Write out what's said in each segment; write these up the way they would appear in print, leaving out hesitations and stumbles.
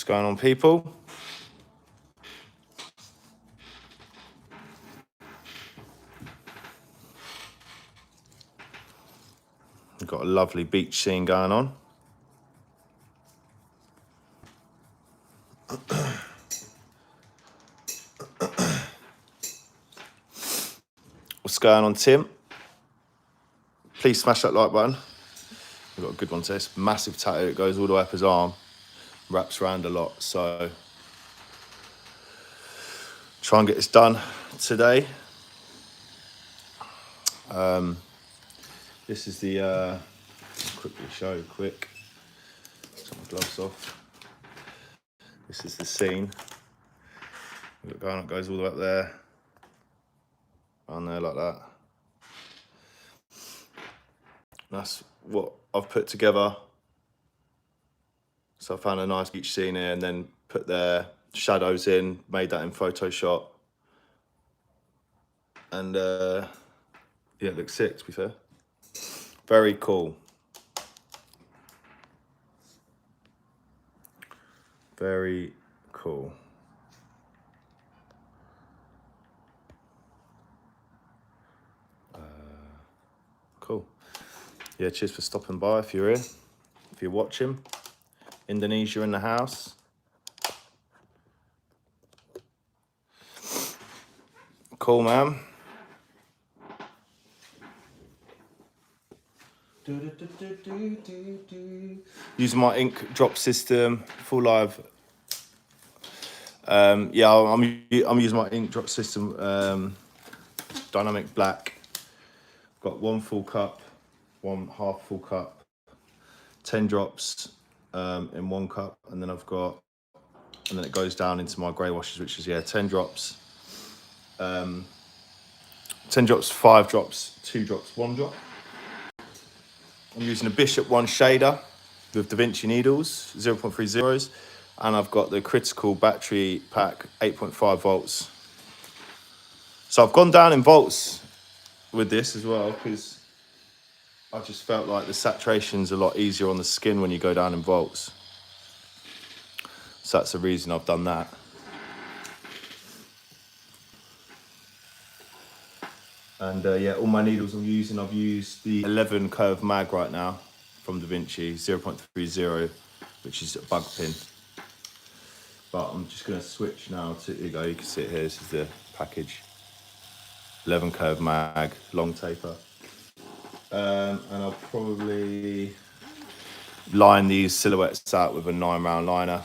What's going on, people? We've got a lovely beach scene going on. What's going on, Tim? Please smash that like button. We've got a good one to this. Massive tattoo that goes all the way up his arm. Wraps around a lot, so try and get this done today. This is the quickly show you quick. Take my gloves off. This is the scene. We've got going up, goes all the way up there, around there like that. That's what I've put together. So I found a nice beach scene here and then put their shadows in, made that in Photoshop. And yeah, it looks sick, to be fair. Very cool. Very cool. Cool. Yeah, cheers for stopping by if you're here, if you're watching. Indonesia in the house. Cool, man. Using my ink drop system, full live. Yeah, I'm using my ink drop system, dynamic black. Got 1 full cup, 1 half full cup, 10 drops in 1 cup, and then and then it goes down into my grey washes, which is 10 drops. 10 drops, 5 drops, 2 drops, 1 drop. I'm using a Bishop 1 shader with Da Vinci needles, 0.30s, and I've got the critical battery pack, 8.5 volts. So I've gone down in volts with this as well, because I just felt like the saturation's a lot easier on the skin when you go down in volts. So that's the reason I've done that. And yeah, all my needles I've used the 11 curve mag right now from Da Vinci, 0.30, which is a bug pin. But I'm just gonna switch now to, here you go, you can see it here, this is the package. 11 curve mag, long taper. And I'll probably line these silhouettes out with a 9-round liner,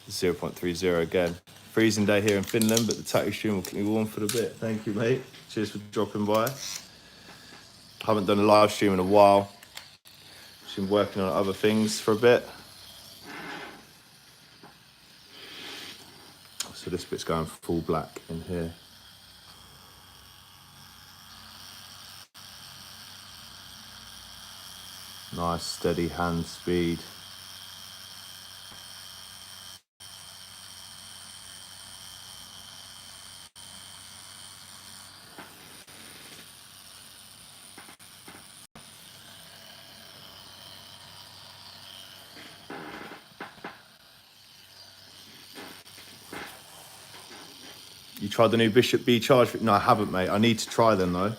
0.30 again. Freezing day here in Finland, but the tattoo stream will keep me warm for a bit. Thank you, mate. Cheers for dropping by. Haven't done a live stream in a while. Just been working on other things for a bit. So this bit's going full black in here. Nice steady hand speed. You tried the new Bishop B charge? No, I haven't, mate. I need to try them though.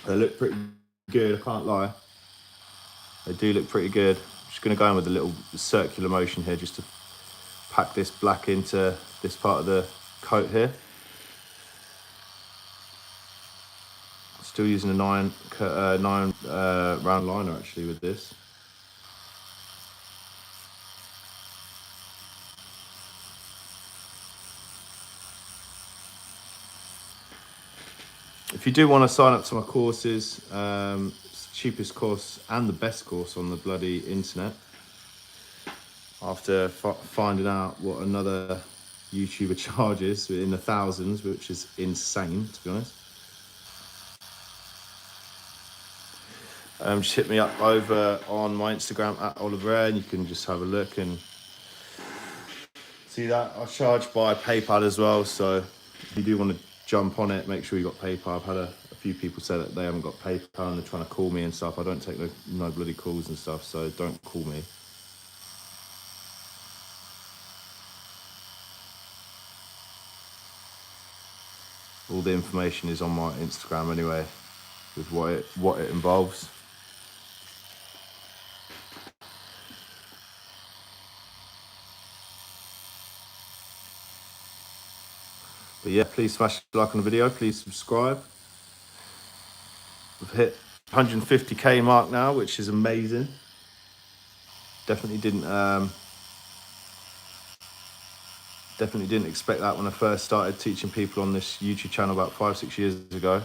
They look pretty good, I can't lie. They do look pretty good. I'm just gonna go in with a little circular motion here just to pack this black into this part of the coat here. Still using a 9 round liner actually with this. If you do want to sign up to my courses, it's the cheapest course and the best course on the bloody internet. After finding out what another YouTuber charges in the thousands, which is insane, to be honest. Just hit me up over on my Instagram @Oliver, and you can just have a look and see that. I charge by PayPal as well, so if you do want to jump on it, make sure you got PayPal. I've had a few people say that they haven't got PayPal and they're trying to call me and stuff. I don't take no bloody calls and stuff, so don't call me. All the information is on my Instagram anyway, with what it involves. But yeah, please smash the like on the video, please subscribe. We've hit 150k mark now, which is amazing. Definitely didn't expect that when I first started teaching people on this YouTube channel about 5-6 years ago.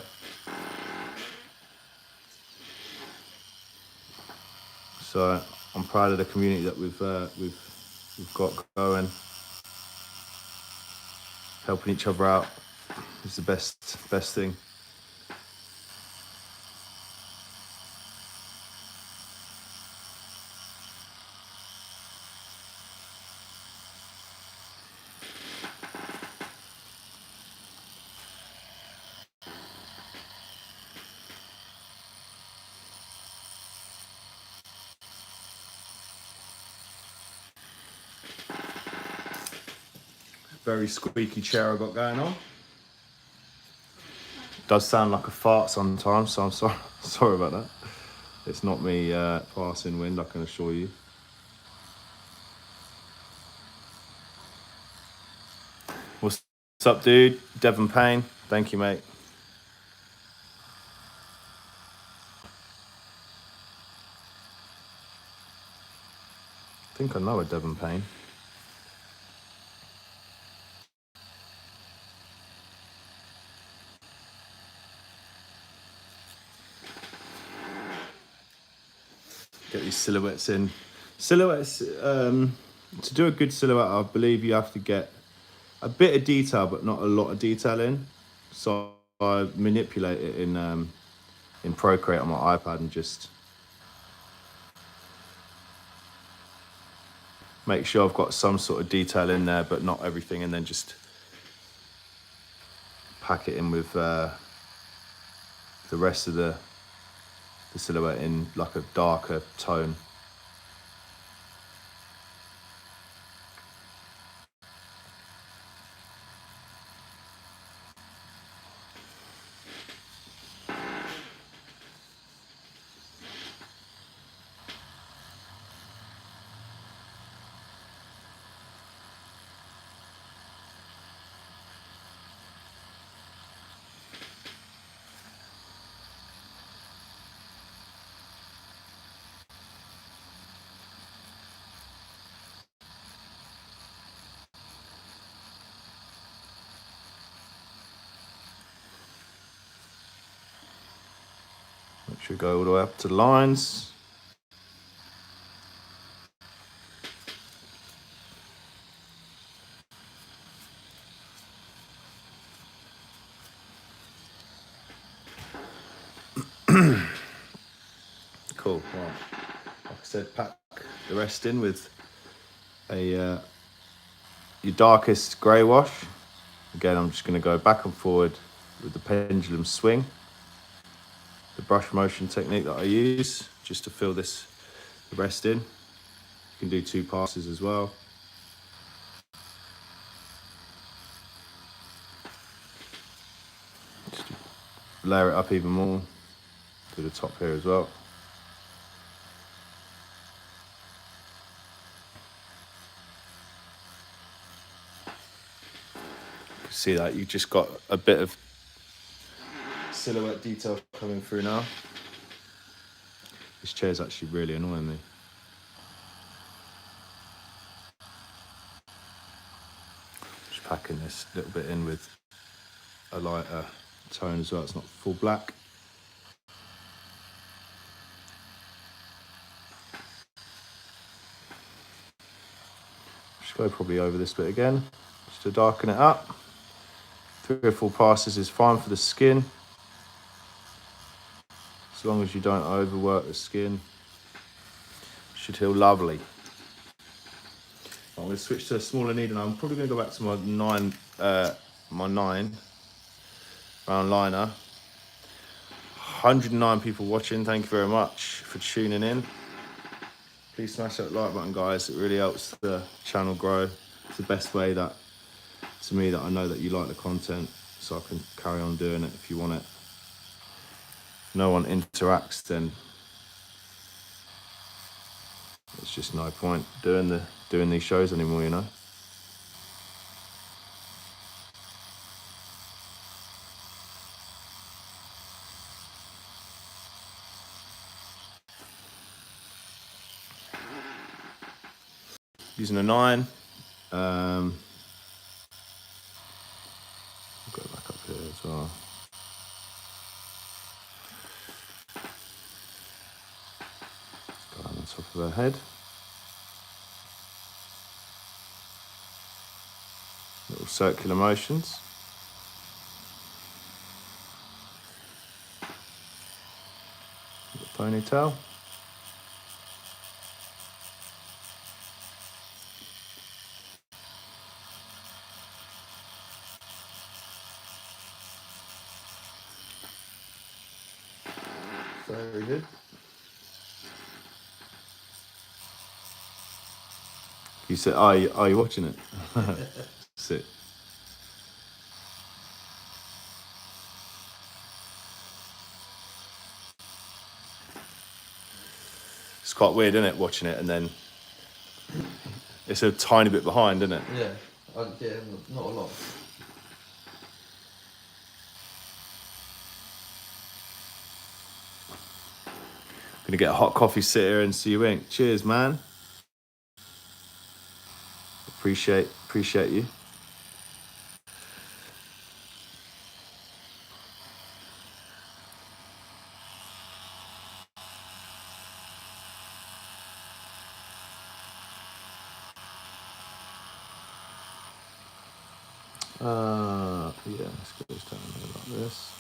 So I'm proud of the community that we've got going. Helping each other out is the best thing. Very squeaky chair I got going on. Does sound like a fart sometimes, so I'm sorry about that. It's not me passing wind, I can assure you. What's up, dude? Devon Payne, thank you, mate. I think I know a Devon Payne. Get these silhouettes in. Silhouettes, to do a good silhouette, I believe you have to get a bit of detail, but not a lot of detail in. So I manipulate it in Procreate on my iPad and just make sure I've got some sort of detail in there, but not everything, and then just pack it in with the rest of the silhouette in like a darker tone. Make sure you go all the way up to the lines. Cool. Right. Like I said, pack the rest in with your darkest grey wash. Again, I'm just going to go back and forward with the pendulum swing, the brush motion technique that I use just to fill the rest in. You can do 2 passes as well. Just layer it up even more to the top here as well. See that you've just got a bit of silhouette detail coming through now. This chair's actually really annoying me. Just packing this little bit in with a lighter tone as well. It's not full black. Just go probably over this bit again, just to darken it up. 3 or 4 passes is fine for the skin, as long as you don't overwork the skin. Should heal lovely. I'm going to switch to a smaller needle now. I'm probably going to go back to my 9 round liner. 109 people watching. Thank you very much for tuning in. Please smash that like button, guys. It really helps the channel grow. It's the best way that, to me, that I know that you like the content. so I can carry on doing it if you want it. If no one interacts, then it's just no point doing these shows anymore, you know. Using a 9. I'll go back up here as well. Go on the top of her head. Little circular motions. Little ponytail. Very good. You said, are you watching it? Sit. It's quite weird, isn't it, watching it, and then it's a tiny bit behind, isn't it? Yeah, not a lot. Gonna get a hot coffee, sit here and see you ink. Cheers, man. Appreciate you. Yeah, let's get this down here like this.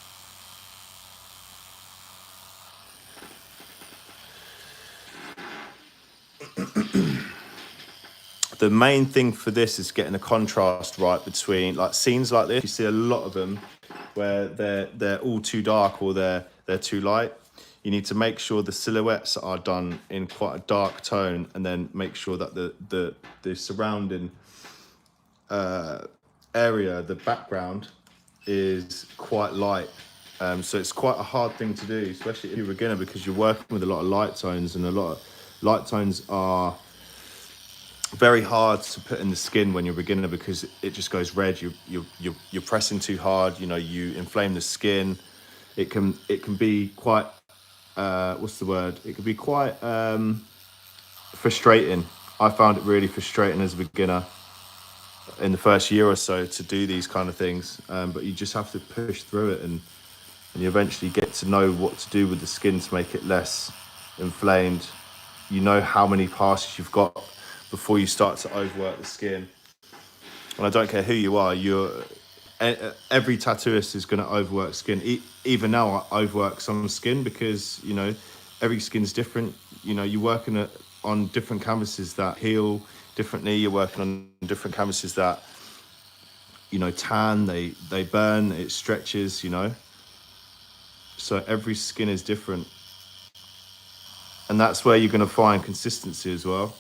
The main thing for this is getting the contrast right between, like, scenes like this. You see a lot of them where they're all too dark or they're too light. You need to make sure the silhouettes are done in quite a dark tone, and then make sure that the surrounding area, the background, is quite light. So it's quite a hard thing to do, especially if you're a beginner, because you're working with a lot of light tones, and a lot of light tones are very hard to put in the skin when you're a beginner, because it just goes red. You're pressing too hard. You know, you inflame the skin. It can be quite what's the word? It can be quite frustrating. I found it really frustrating as a beginner in the first year or so to do these kind of things. But you just have to push through it, and you eventually get to know what to do with the skin to make it less inflamed. You know how many passes you've got before you start to overwork the skin. And I don't care who you are, every tattooist is going to overwork skin. Even now, I overwork some skin because, you know, every skin's different. You know, you're working on different canvases that heal differently. You're working on different canvases that, you know, tan, they burn, it stretches, you know. So every skin is different. And that's where you're going to find consistency as well.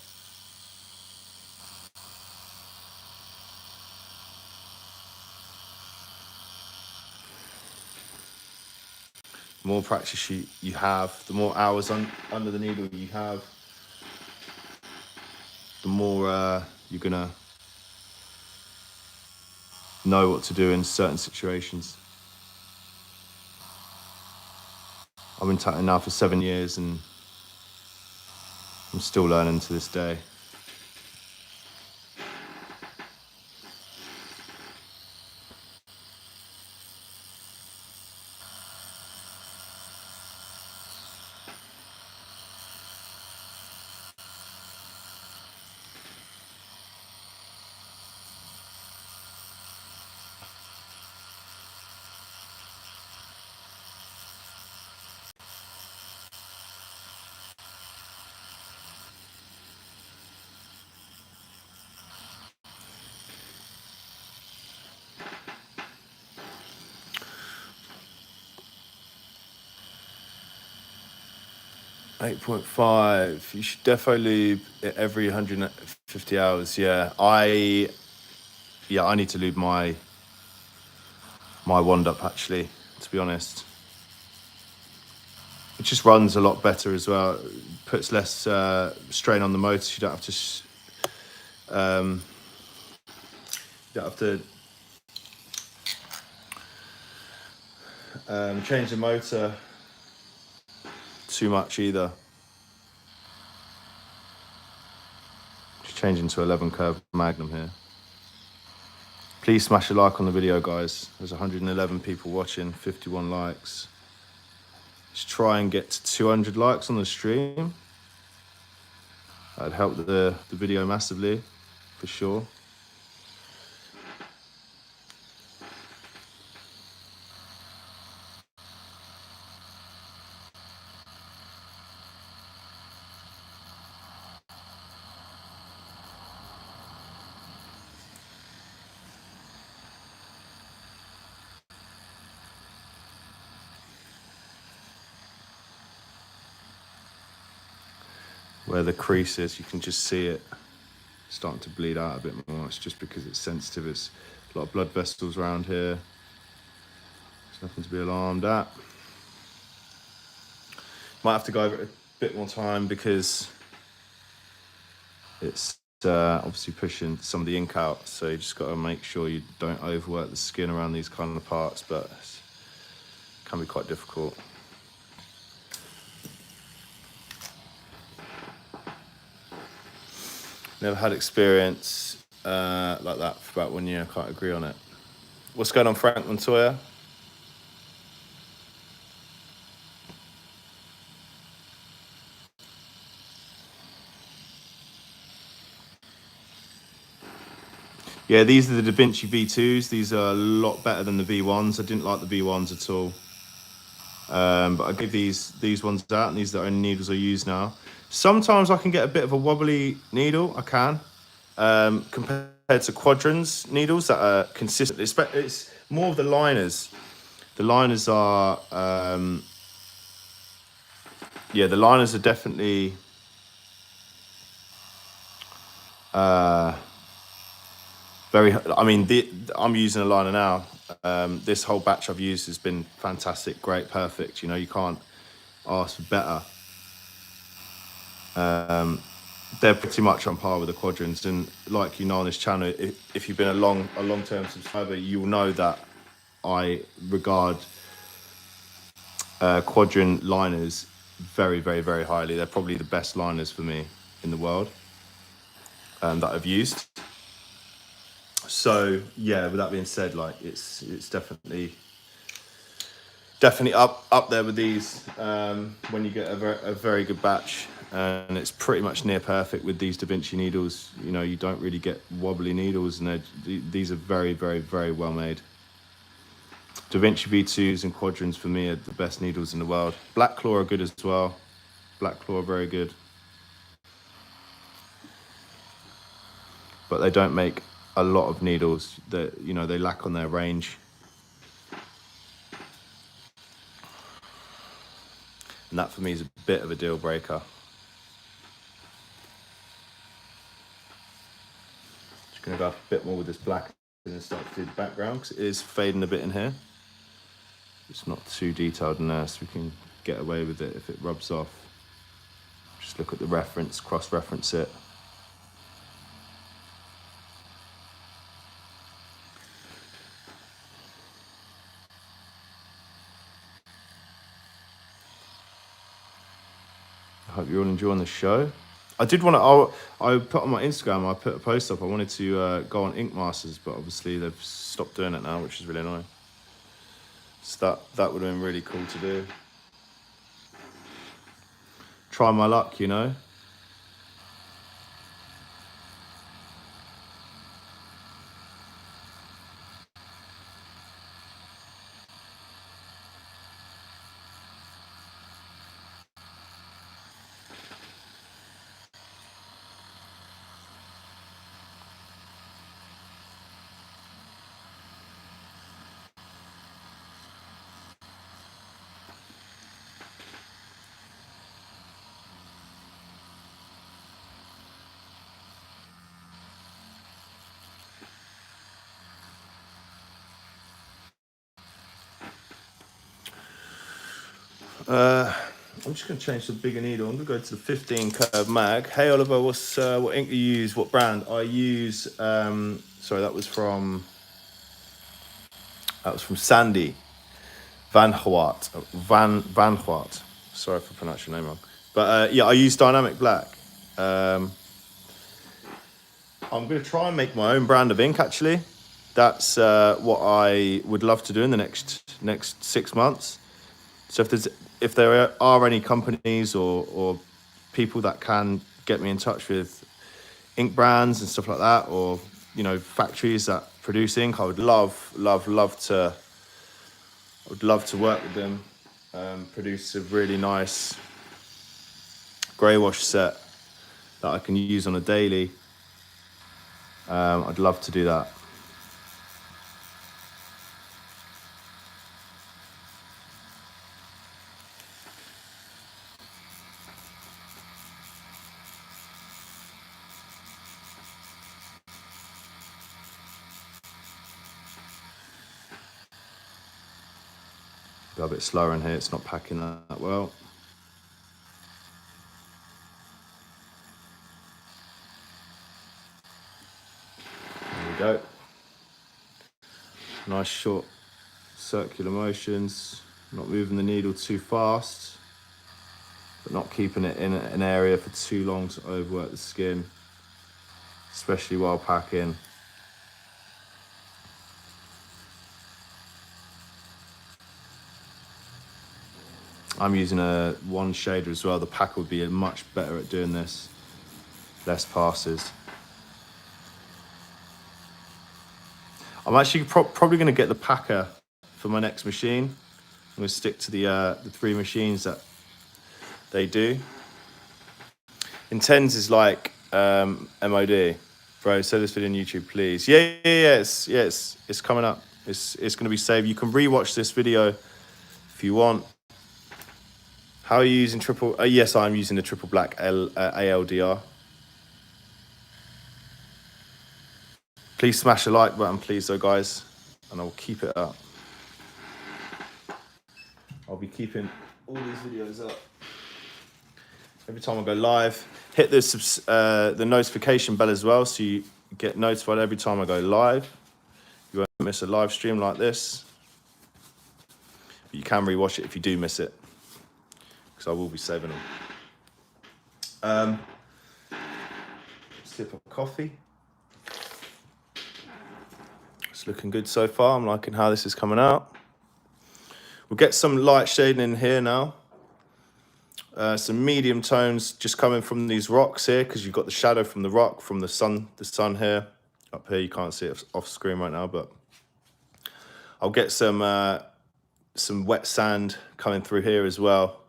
The more practice you have, the more hours under the needle you have, the more you're going to know what to do in certain situations. I've been tattooing now for 7 years, and I'm still learning to this day. .5. You should defo lube every 150 hours. Yeah, I need to lube my my wand up actually, to be honest. It just runs a lot better as well. It puts less strain on the motor. You don't have to change the motor too much either. Just changing to 11 curve Magnum here. Please smash a like on the video, guys. There's 111 people watching, 51 likes. Let's try and get to 200 likes on the stream. That'd help the video massively, for sure. Where the crease is, you can just see it starting to bleed out a bit more. It's just because it's sensitive. It's a lot of blood vessels around here. There's nothing to be alarmed at. Might have to go over it a bit more time because it's obviously pushing some of the ink out, so you just got to make sure you don't overwork the skin around these kind of parts, but it can be quite difficult. Never had experience like that for about 1 year. I can't agree on it. What's going on, Frank Montoya? Yeah, these are the Da Vinci V2s. These are a lot better than the V1s. I didn't like the V1s at all. But I give these ones out, and these are the only needles I use now. Sometimes I can get a bit of a wobbly needle. I can. Compared to Quadrans needles that are consistent. It's more of the liners. The liners are, yeah, the liners are definitely very, I mean, I'm using a liner now. This whole batch I've used has been fantastic, great, perfect. You know, you can't ask for better. They're pretty much on par with the Quadrans, and like you know on this channel, if you've been a long-term subscriber, you will know that I regard Quadrant liners very, very, very highly. They're probably the best liners for me in the world that I've used. So yeah, with that being said, like it's definitely up there with these when you get a very good batch, and it's pretty much near perfect with these Da Vinci needles. You know, you don't really get wobbly needles, and these are very, very, very well made. Da Vinci V2s and Quadrans for me are the best needles in the world. Black Claw are good as well. Black Claw are very good, but they don't make a lot of needles. That, you know, they lack on their range. And that for me is a bit of a deal breaker. Just gonna go up a bit more with this black and then start to do the background because it is fading a bit in here. It's not too detailed in there, so we can get away with it if it rubs off. Just look at the reference, cross-reference it. I hope you're all enjoying the show. I did want to, I put on my Instagram, I put a post up, I wanted to go on Ink Masters, but obviously they've stopped doing it now, which is really annoying. So that would have been really cool to do. Try my luck, you know? I'm just going to change to the bigger needle. I'm going to go to the 15 curve mag. Hey Oliver, what ink do you use? What brand? I use, sorry, that was from Sandy Van Hwart. Van Hwart. Sorry if I pronounced your name wrong. But yeah, I use dynamic black. I'm going to try and make my own brand of ink actually. That's what I would love to do in the next 6 months. So if there are any companies or people that can get me in touch with ink brands and stuff like that, or factories that produce ink, I would love to. I would love to work with them, produce a really nice grey wash set that I can use on a daily. I'd love to do that. Go a bit slower in here, it's not packing that well. There we go. Nice short circular motions, not moving the needle too fast, but not keeping it in an area for too long to overwork the skin, especially while packing. I'm using a one shader as well. The packer would be much better at doing this. Less passes. I'm actually probably going to get the packer for my next machine. I'm going to stick to the 3 machines that they do. Intends is like MOD. Bro, say this video on YouTube, please. Yeah, it's coming up. It's going to be saved. You can rewatch this video if you want. How are you using triple? Yes, I'm using the triple black ALDR. Please smash the like button, please, though, guys, and I'll keep it up. I'll be keeping all these videos up every time I go live. Hit the notification bell as well, so you get notified every time I go live. You won't miss a live stream like this. But you can rewatch it if you do miss it, because I will be saving them. Sip of coffee. It's looking good so far. I'm liking how this is coming out. We'll get some light shading in here now. Some medium tones just coming from these rocks here, because you've got the shadow from the rock, from the sun here. Up here, you can't see it off screen right now, but I'll get some wet sand coming through here as well,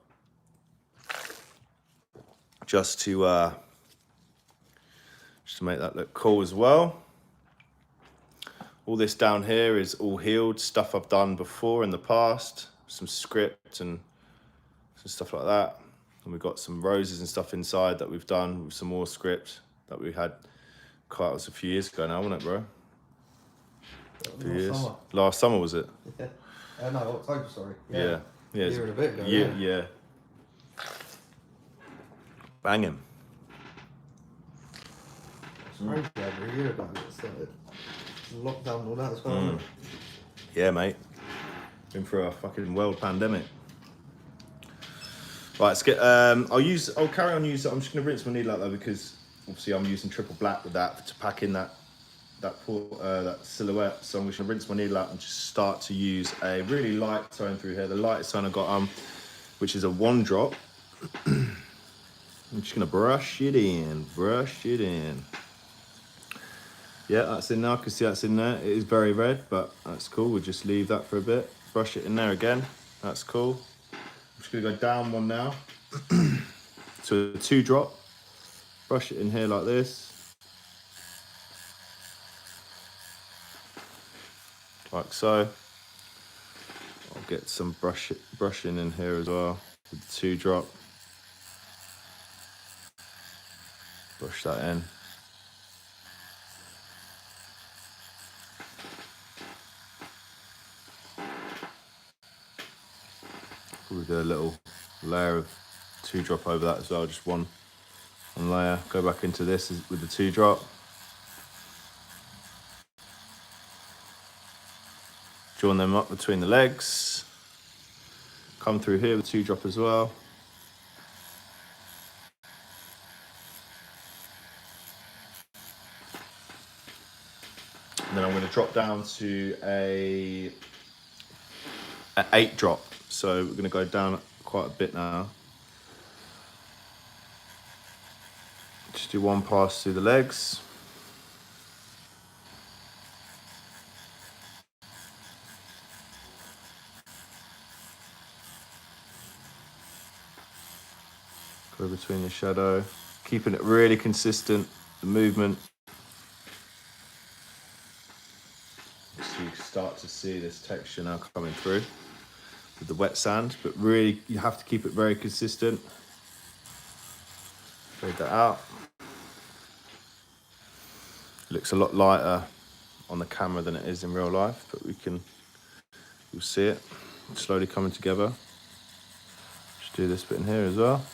just to make that look cool as well. All this down here is all healed stuff I've done before in the past, some script and some stuff like that. And we've got some roses and stuff inside that we've done with some more script that we had. Quite, it was a few years ago now, wasn't it, bro? A few years. Summer. Last summer, was it? Yeah. No, October, sorry. Yeah. A year and a bit ago. Yeah. Banging. It's crazy over a year ago it started. Lockdown and all that as well. Yeah, mate. Been through a fucking world pandemic. Right, let's get. I'll carry on using. I'm just gonna rinse my needle out though, because obviously I'm using triple black with that to pack in that silhouette. So I'm just gonna rinse my needle out and just start to use a really light tone through here. The lightest tone I got which is a 1 drop. I'm just gonna brush it in. Yeah, that's in now. I can see that's in there. It is very red, but that's cool. We'll just leave that for a bit. Brush it in there again. That's cool. I'm just gonna go down 1 now. So a 2 drop. Brush it in here like this. Like so. I'll get some brushing in here as well with the 2 drop. Brush that in. Probably do a little layer of 2-drop over that as well, just one layer. Go back into this with the 2-drop. Join them up between the legs. Come through here with 2-drop as well. And then I'm going to drop down to an 8-drop. So we're going to go down quite a bit now. Just do one pass through the legs. Go between the shadow, keeping it really consistent, the movement. So you start to see this texture now coming through with the wet sand, but really you have to keep it very consistent. Fade that out. It looks a lot lighter on the camera than it is in real life, but you'll see it slowly coming together. Just do this bit in here as well.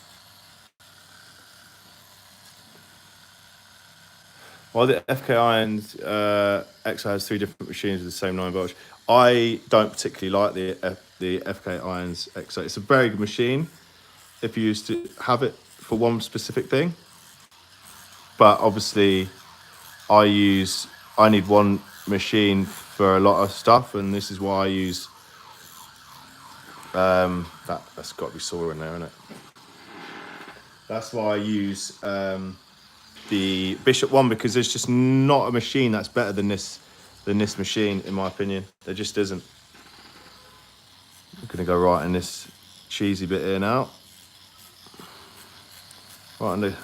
While the FK Irons XO has 3 different machines with the same 9 volts, I don't particularly like the FK Irons XO. It's a very good machine if you used to have it for one specific thing. But obviously, I need one machine for a lot of stuff, and this is why I use that's got to be saw in there, isn't it? That's why I use the Bishop one, because there's just not a machine that's better than this machine, in my opinion. There just isn't. I'm gonna go right in this cheesy bit here now, right in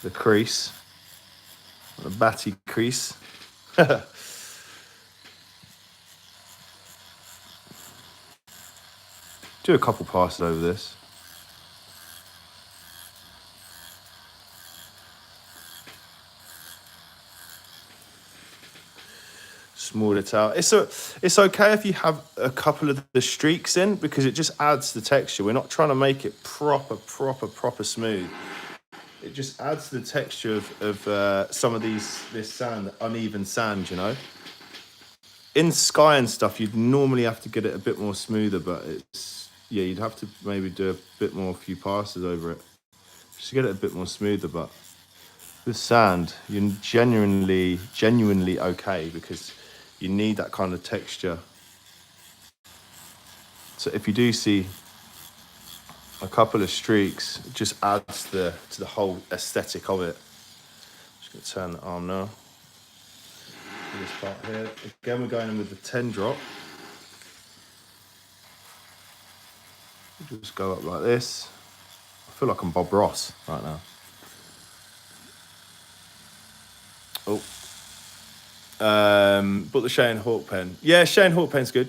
the crease, the batty crease. Do a couple passes over this. Smooth it out. It's okay if you have a couple of the streaks in, because it just adds the texture. We're not trying to make it proper smooth. It just adds the texture of some of this sand, uneven sand, you know. In sky and stuff, you'd normally have to get it a bit more smoother, but you'd have to maybe do a bit more, few passes over it just to get it a bit more smoother. But with sand, you're genuinely okay, because you need that kind of texture. So if you do see a couple of streaks, it just adds to the whole aesthetic of it. Just gonna turn the arm now. This part here. Again, we're going in with the 10-drop. Just go up like this. I feel like I'm Bob Ross right now. Oh. But the Shane Hawk pen. Yeah, Shane Hawk pen's good.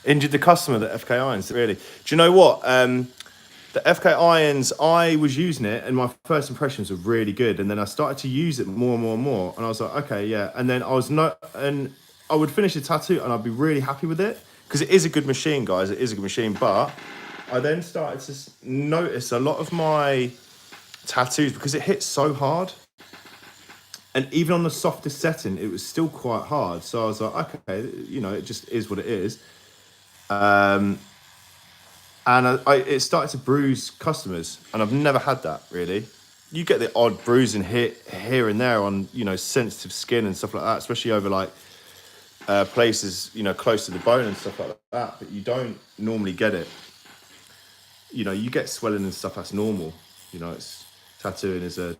Injured the customer, the FK Irons, really. Do you know what? The FK Irons, I was using it and my first impressions were really good. And then I started to use it more and more. And I was like, okay, yeah. And then I would finish the tattoo and I'd be really happy with it, because it is a good machine, guys. It is a good machine. But I then started to notice a lot of my tattoos, because it hits so hard. And even on the softest setting, it was still quite hard. So I was like, okay, you know, it just is what it is. And it started to bruise customers, and I've never had that, really. You get the odd bruising here and there on, you know, sensitive skin and stuff like that, especially over like places, you know, close to the bone and stuff like that, but you don't normally get it. You know, you get swelling and stuff, that's normal. You know, tattooing is a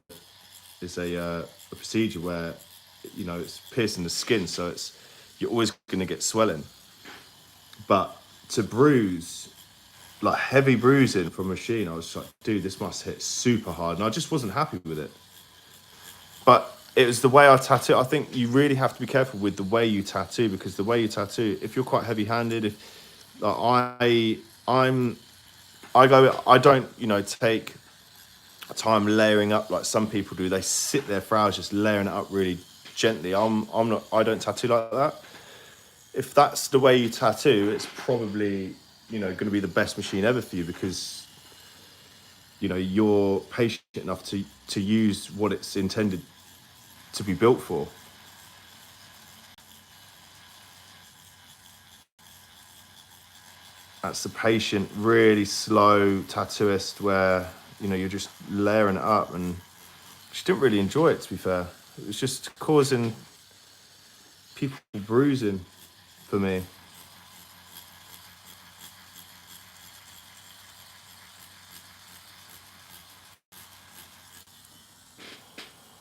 procedure where, you know, it's piercing the skin, so you're always going to get swelling. But to bruise, like heavy bruising from a machine, I was like, dude, this must hit super hard, and I just wasn't happy with it. But it was the way I tattoo. I think you really have to be careful with the way you tattoo, because the way you tattoo, if you're quite heavy-handed, I don't, you know, take time layering up like some people do. They sit there for hours just layering it up really gently. I don't tattoo like that. if that's the way you tattoo, it's probably, you know, going to be the best machine ever for you, because, you know, you're patient enough to use what it's intended to be built for. That's the patient, really slow tattooist where, you know, you're just layering it up, and just didn't really enjoy it, to be fair. It was just causing people bruising for me.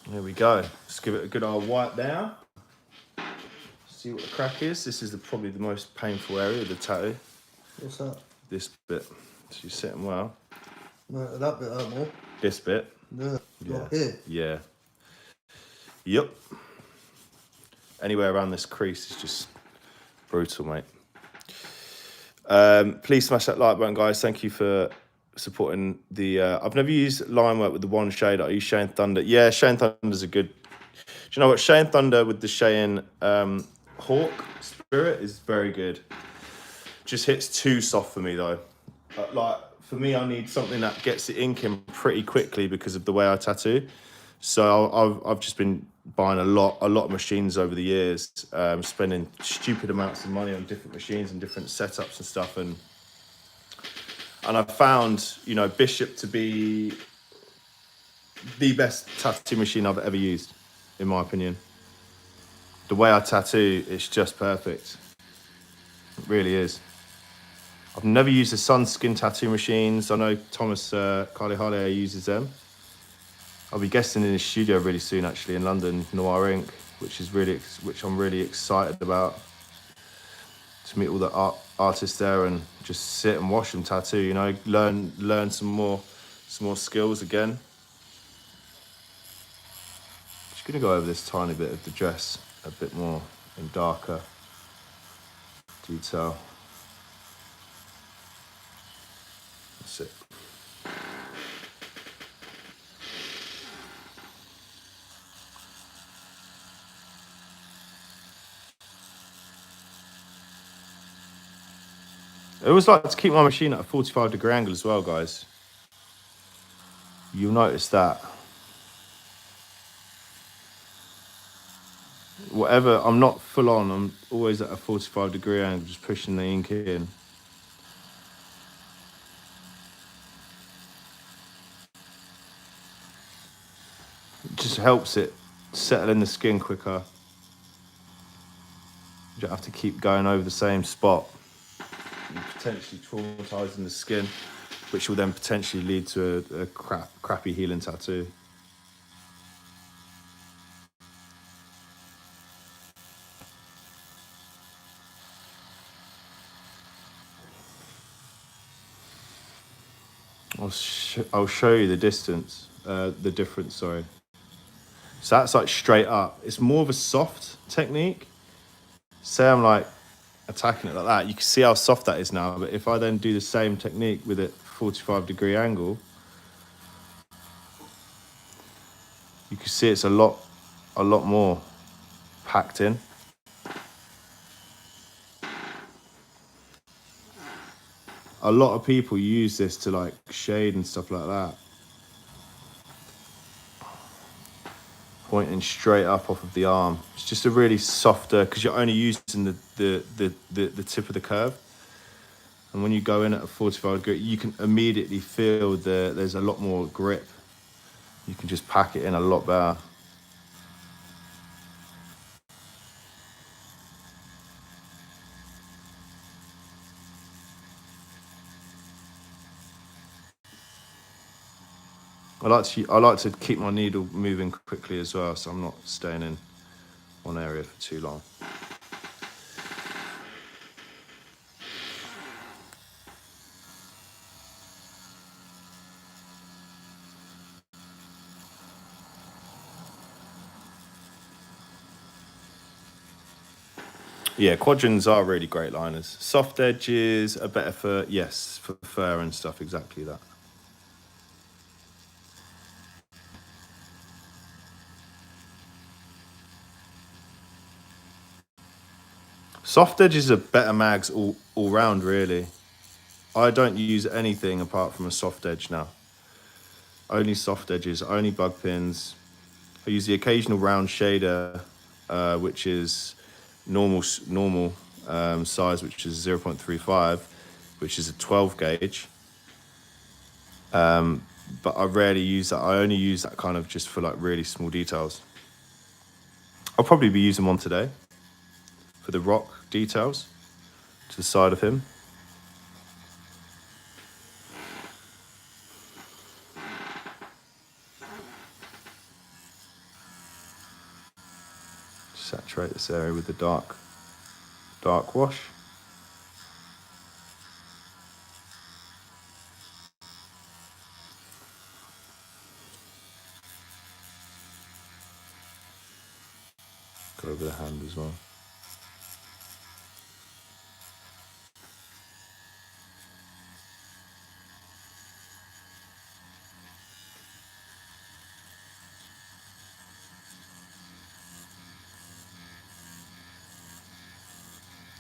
There we go. Let's give it a good old wipe down. See what the crack is. This is probably the most painful area of the tattoo. What's that? This bit. She's sitting well. No, that bit hurt more. This bit. Yeah. Yeah. Right here. Yeah. Yep. Anywhere around this crease is just brutal, mate. Please smash that like button, guys. Thank you for supporting the... I've never used line work with the one shade. I use Cheyenne Thunder. Yeah, Cheyenne Thunder's a good... Do you know what? Cheyenne Thunder with the Cheyenne Hawk Spirit is very good. Just hits too soft for me, though. Like, for me, I need something that gets the ink in pretty quickly because of the way I tattoo. So I've just been buying a lot of machines over the years, spending stupid amounts of money on different machines and different setups and stuff, and I've found, you know, Bishop to be the best tattoo machine I've ever used, in my opinion. The way I tattoo, it's just perfect. It really is. I've never used the Sunskin tattoo machines. I know Thomas Carly uses them. I'll be guesting in his studio really soon, actually, in London, Noir Ink, which I'm really excited about. To meet all the artists there and just sit and watch them tattoo. You know, learn some more skills again. Just gonna go over this tiny bit of the dress a bit more in darker detail. That's it. I always like to keep my machine at a 45-degree angle as well, guys. You'll notice that. Whatever, I'm not full on, I'm always at a 45-degree angle, just pushing the ink in. It just helps it settle in the skin quicker. You don't have to keep going over the same spot. You're potentially traumatizing the skin, which will then potentially lead to a crappy healing tattoo. I'll show you the difference, sorry. So that's like straight up. It's more of a soft technique. Say I'm like attacking it like that, you can see how soft that is now, but if I then do the same technique with it 45-degree angle, you can see it's a lot more packed in. A lot of people use this to like shade and stuff like that. Pointing straight up off of the arm. It's just a really softer, because you're only using the tip of the curve. And when you go in at a 45-degree, you can immediately feel there's a lot more grip. You can just pack it in a lot better. I like to keep my needle moving quickly as well, so I'm not staying in one area for too long. Yeah, quadrants are really great liners. Soft edges are better for fur and stuff, exactly that. Soft edges are better mags all round, really. I don't use anything apart from a soft edge now. Only soft edges, only bug pins. I use the occasional round shader, which is normal size, which is 0.35, which is a 12 gauge. But I rarely use that. I only use that kind of just for like really small details. I'll probably be using one today for the rock details to the side of him. Saturate this area with the dark wash. Go over the hand as well.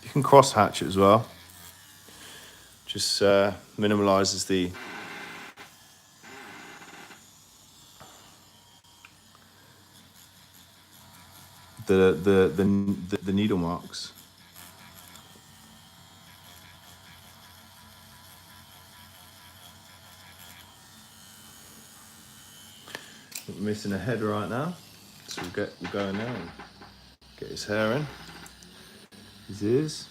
You can cross hatch it as well. Just minimalizes the needle marks. We're missing a head right now, so we'll go in there and get his hair in. His ears.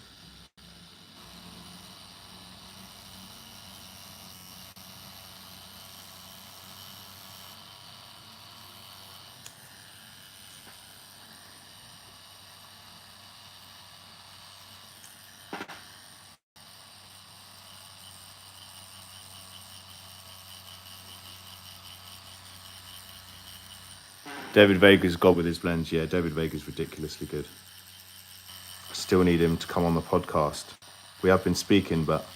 David Vega's god with his blends. Yeah, David Vega's ridiculously good. I still need him to come on the podcast. We have been speaking, but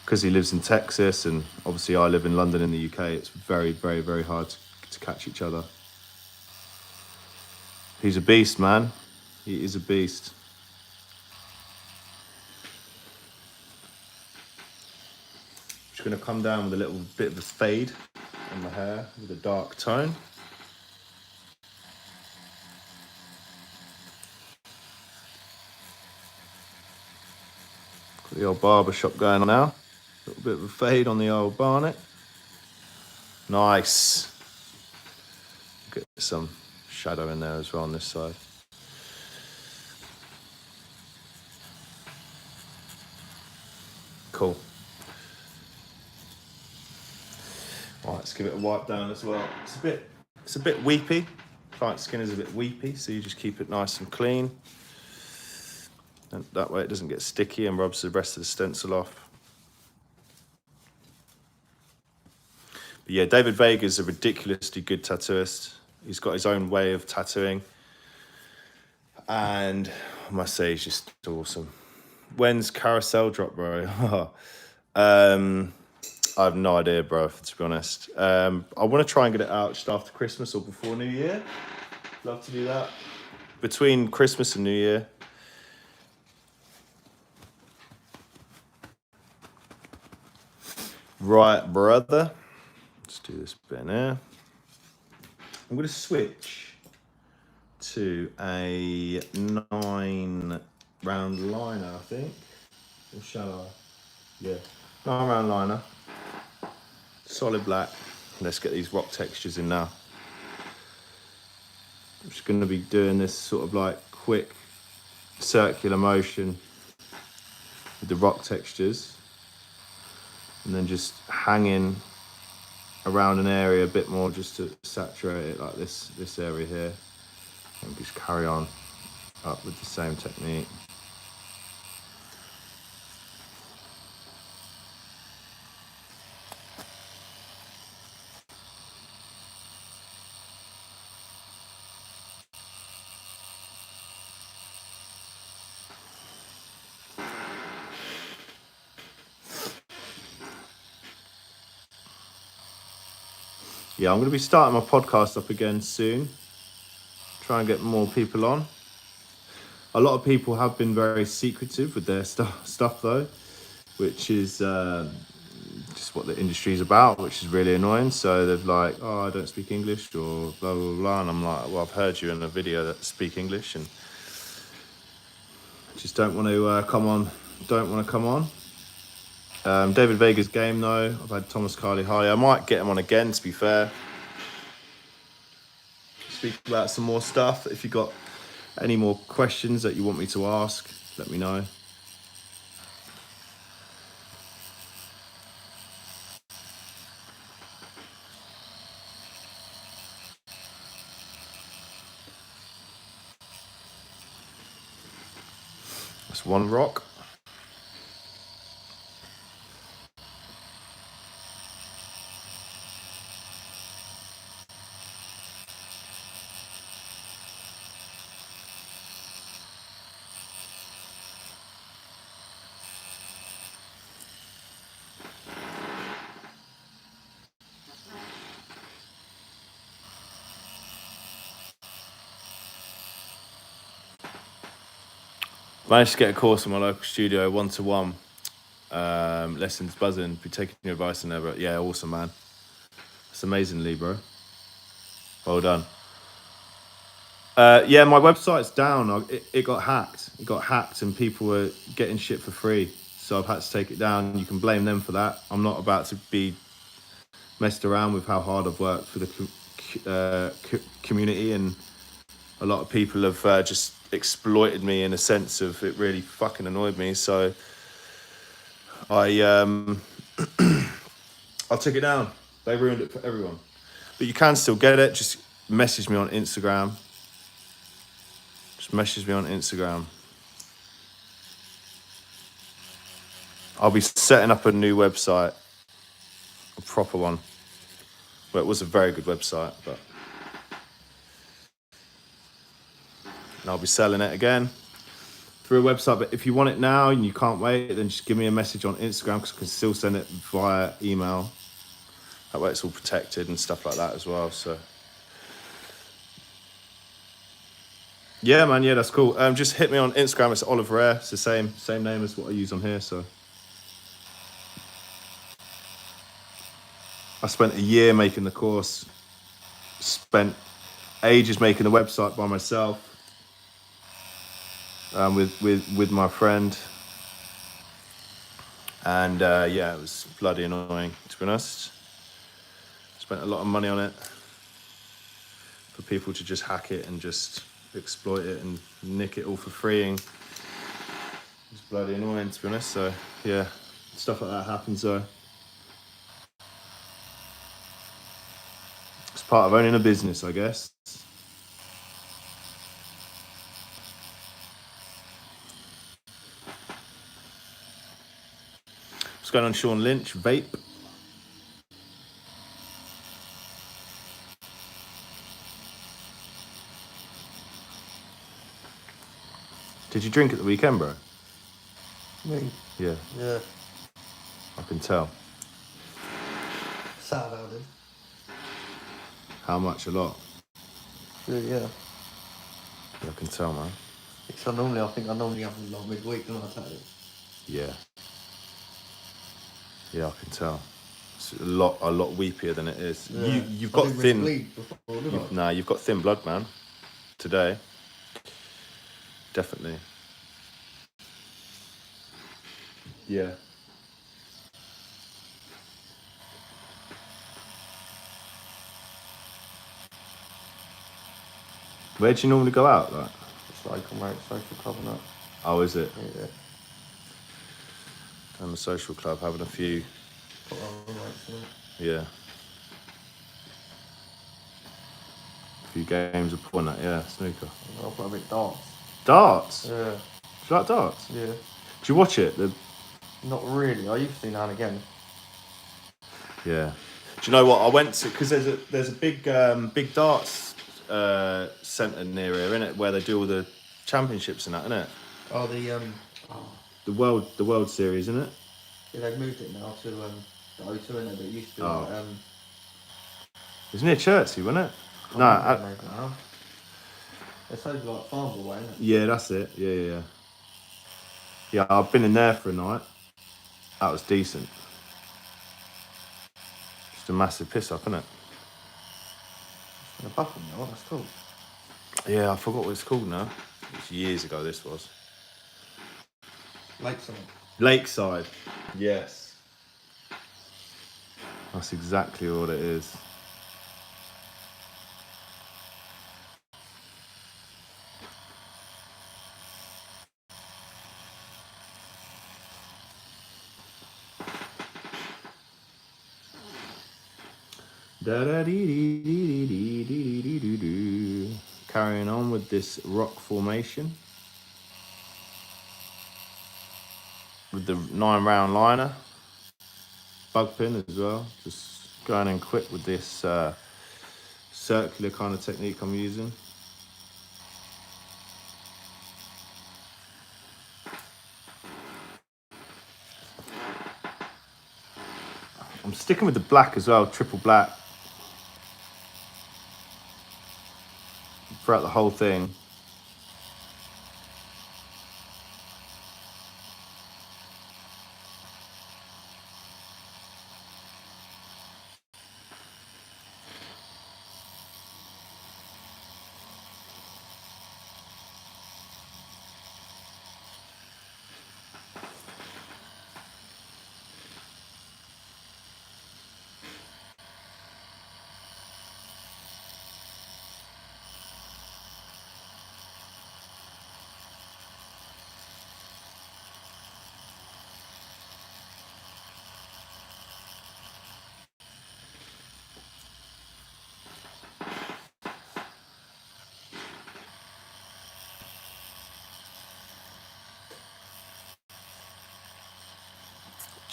because he lives in Texas and obviously I live in London in the UK, it's very, very, very hard to catch each other. He's a beast, man. He is a beast. Just going to come down with a little bit of a fade on the hair with a dark tone. Got the old barber shop going on now. A little bit of a fade on the old barnet. Nice. Get some shadow in there as well on this side. Cool. All right, let's give it a wipe down as well. It's a bit weepy. Client skin is a bit weepy, so you just keep it nice and clean. And that way it doesn't get sticky and rubs the rest of the stencil off. But yeah, David Vega's a ridiculously good tattooist. He's got his own way of tattooing. And I must say, he's just awesome. When's Carousel drop, bro? I have no idea, bro, to be honest. I want to try and get it out just after Christmas or before New Year. Love to do that. Between Christmas and New Year. Right, brother. Let's do this bit here. I'm going to switch to a 9 round liner, I think. Or shall I? Yeah, 9 round liner. Solid black. Let's get these rock textures in now. I'm just going to be doing this sort of like quick circular motion with the rock textures. And then just hanging around an area a bit more just to saturate it, like this area here. And just carry on up with the same technique. Yeah, I'm going to be starting my podcast up again soon. Try and get more people on. A lot of people have been very secretive with their stuff though, which is just what the industry's about, which is really annoying. So they're like, oh, I don't speak English or blah, blah, blah. And I'm like, well, I've heard you in a video that speak English and just don't want to come on. David Vega's game though. I've had Thomas Carly Harley. I might get him on again, to be fair. Speak about some more stuff. If you got any more questions that you want me to ask, let me know. That's one rock. Managed to get a course in my local studio, 1-to-1. Lessons buzzing. Be taking your advice and never. Yeah, awesome, man. It's amazing, Lee, bro. Well done. Yeah, my website's down. It got hacked. It got hacked and people were getting shit for free. So I've had to take it down. You can blame them for that. I'm not about to be messed around with how hard I've worked for the community, and a lot of people have just exploited me in a sense of it really fucking annoyed me. So I took it down. They ruined it for everyone. But you can still get it. Just message me on Instagram. Just message me on Instagram. I'll be setting up a new website, a proper one. Well, it was a very good website, but and I'll be selling it again through a website. But if you want it now and you can't wait, then just give me a message on Instagram, because I can still send it via email. That way it's all protected and stuff like that as well. So yeah, man, yeah, that's cool. Just hit me on Instagram. It's Oliver Rare. It's the same name as what I use on here. So I spent a year making the course. Spent ages making the website by myself. With my friend, and yeah, it was bloody annoying, to be honest. Spent a lot of money on it for people to just hack it and just exploit it and nick it all for free. And it's bloody annoying, to be honest. So yeah, stuff like that happens though. It's part of owning a business, I guess. What's going on, Sean Lynch? Vape. Did you drink at the weekend, bro? Me? Yeah, Yeah. I can tell. Saturday I did. How much? A lot? Yeah. Yeah, I can tell, man. Because I think I normally have a lot midweek, don't I, Saturday? Yeah. Yeah, I can tell. It's a lot weepier than it is. Yeah. You've got thin. Really bleed before, did I? Nah, you've got thin blood, man. Today, definitely. Yeah. Where do you normally go out? Like? It's like I'm at social club and that. Oh, is it? Yeah. I'm a social club, having a few. Got other mates, Yeah. A few games of pool and that, yeah, snooker. I'll put a bit darts. Darts? Yeah. Do you like darts? Yeah. Do you watch it? Not really. I used to now and again. Yeah. Do you know what? I went to, because there's a big darts centre near here, innit, where they do all the championships and that, innit? Oh, The World Series, innit? yeah, they've moved it now to the O2, innit? But it used to be Oh. It was near Chertsey, wasn't it? No, maybe now. It's over like Farnborough way, isn't it? Yeah, that's it. Yeah. Yeah, I've been in there for a night. That was decent. Just a massive piss up, isn't it? And a buckle now, what that's called. Yeah, I forgot what it's called now. It was years ago, this was. Lakeside. Lakeside. Yes. That's exactly what it is. Carrying on with this rock formation with the 9-round liner, bug pin as well. Just going in quick with this circular kind of technique I'm using. I'm sticking with the black as well, triple black, throughout the whole thing.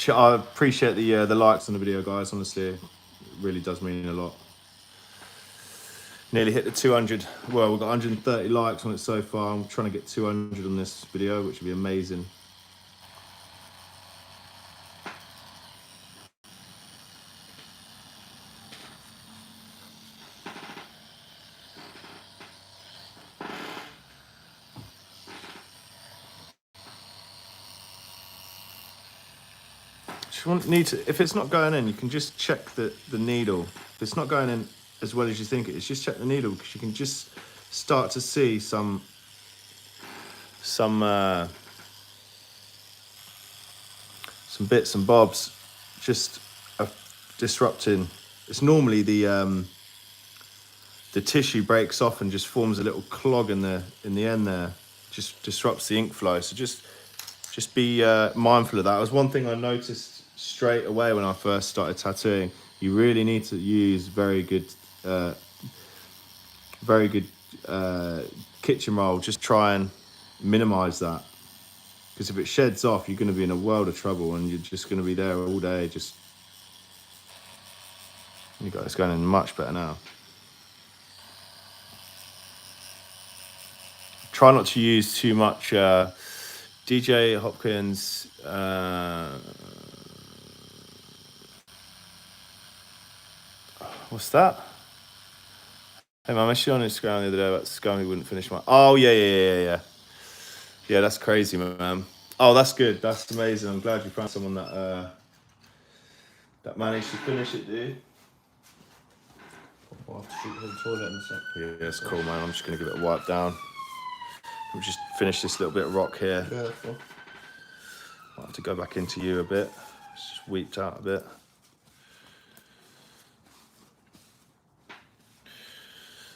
I appreciate the likes on the video, guys. Honestly, it really does mean a lot. Nearly hit the 200. Well, we've got 130 likes on it so far. I'm trying to get 200 on this video, which would be amazing. If it's not going in, you can just check the needle. If it's not going in as well as you think it is, just check the needle, because you can just start to see some bits and bobs just disrupting. It's normally the tissue breaks off and just forms a little clog in the end there, just disrupts the ink flow. So just be mindful of that. It was one thing I noticed straight away when I first started tattooing. You really need to use very good kitchen roll. Just try and minimize that, because if it sheds off, you're going to be in a world of trouble, and you're just going to be there all day. You got it's going in much better now. Try not to use too much DJ Hopkins. What's that? Hey man, I messaged you on Instagram the other day about scum who wouldn't finish my. Oh yeah. Yeah, that's crazy, man. Oh, that's good. That's amazing. I'm glad you found someone that managed to finish it, dude. I'll have to shoot to the toilet in a sec. Yeah, it's cool, man. I'm just gonna give it a wipe down. We'll just finish this little bit of rock here. Yeah, that's fine. I'll have to go back into you a bit. It's just weeped out a bit.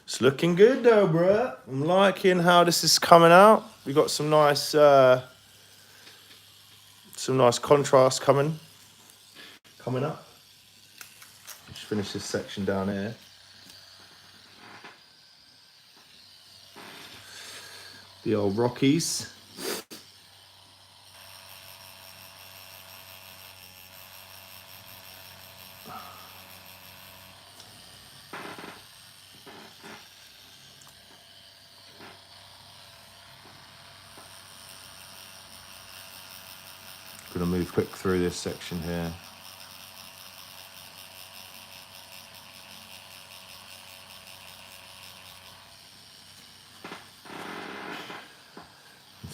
It's looking good though, bruh. I'm liking how this is coming out. We got some nice contrast coming up. Just finish this section down here. The old Rockies. Gonna move quick through this section here.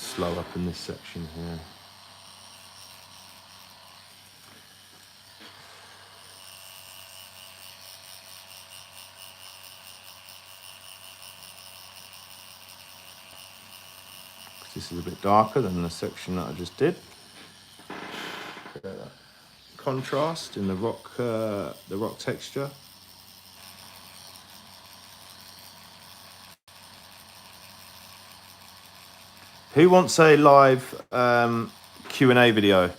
slow up in this section here. This is a bit darker than the section that I just did. Contrast in the rock texture. Who wants a live Q&A video?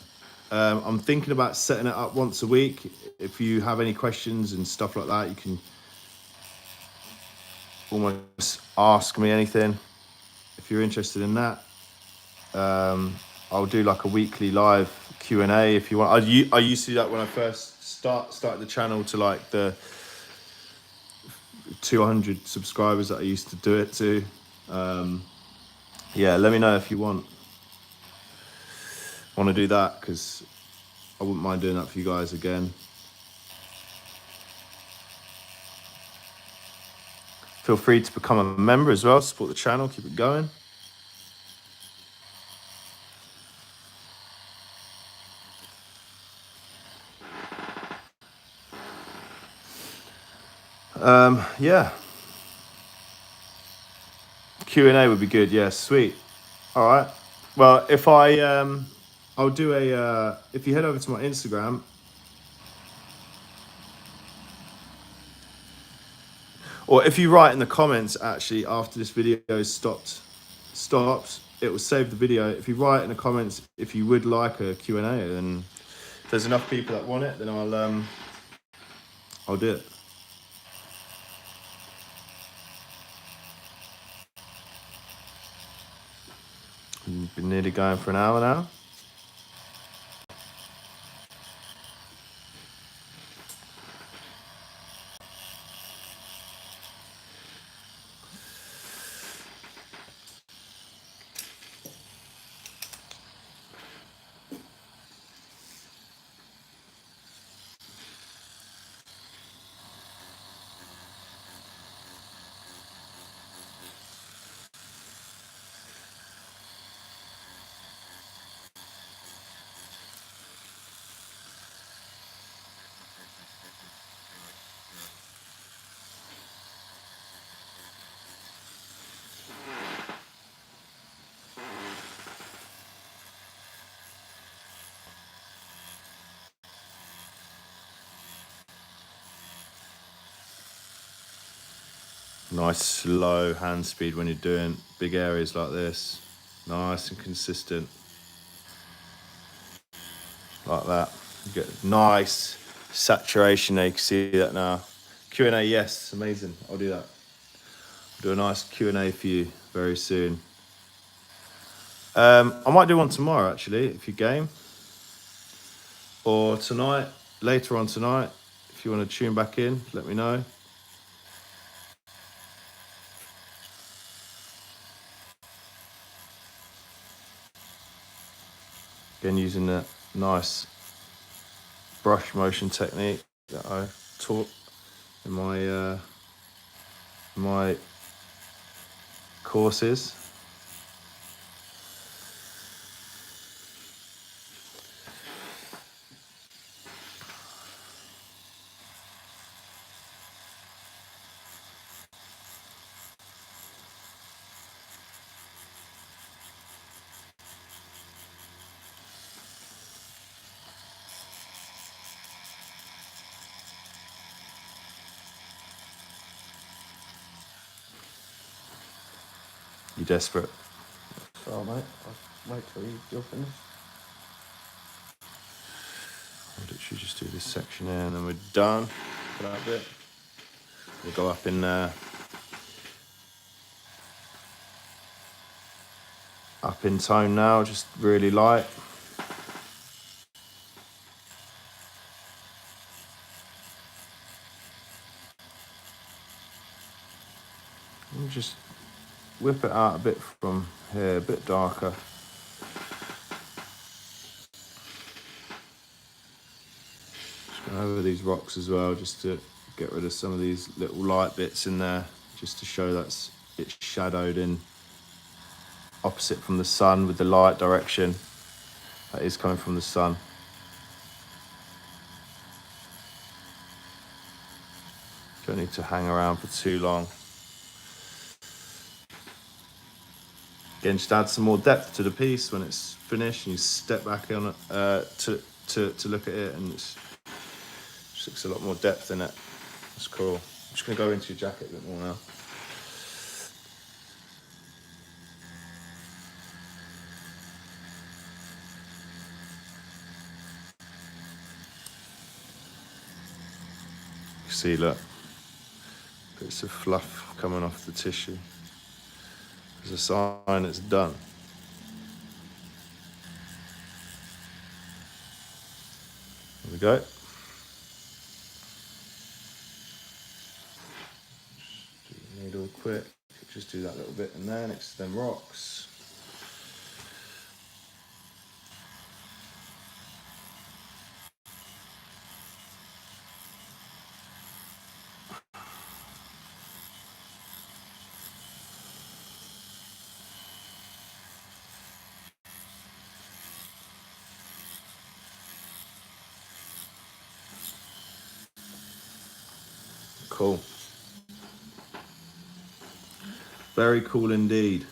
I'm thinking about setting it up once a week. If you have any questions and stuff like that, you can almost ask me anything. If you're interested in that, I'll do like a weekly live Q&A if you want. I used to do that when I first started the channel to like the 200 subscribers that I used to do it to. Yeah, let me know if you want to do that, because I wouldn't mind doing that for you guys again. Feel free to become a member as well, support the channel, keep it going. Yeah. Q&A would be good. Yeah, sweet. All right. Well, if I'll do if you head over to my Instagram, or if you write in the comments, actually, after this video stops, it will save the video. If you write in the comments if you would like a Q&A, then if there's enough people that want it, then I'll do it. We've been nearly going for an hour now. Nice slow hand speed when you're doing big areas like this. Nice and consistent. Like that. You get nice saturation there. You can see that now. Q&A, yes, amazing. I'll do that. I'll do a nice Q&A for you very soon. I might do one tomorrow, actually, if you're game. Or tonight, later on tonight. If you want to tune back in, let me know. Again, using that nice brush motion technique that I taught in my courses. You desperate? Oh, mate. I'll wait till you're finished. I'll literally just do this section here and then we're done for that bit. We'll go up in tone now, just really light. And just whip it out a bit from here, a bit darker. Just go over these rocks as well, just to get rid of some of these little light bits in there, just to show it's shadowed in opposite from the sun with the light direction. That is coming from the sun. Don't need to hang around for too long. Again, just add some more depth to the piece when it's finished, and you step back on it to look at it, and it's just looks a lot more depth in it. That's cool. I'm just gonna go into your jacket a bit more now. You see, look, bits of fluff coming off the tissue. There's a sign it's done. There we go. Just do the needle quick. Just do that little bit in there next to them rocks. Cool. Very cool indeed.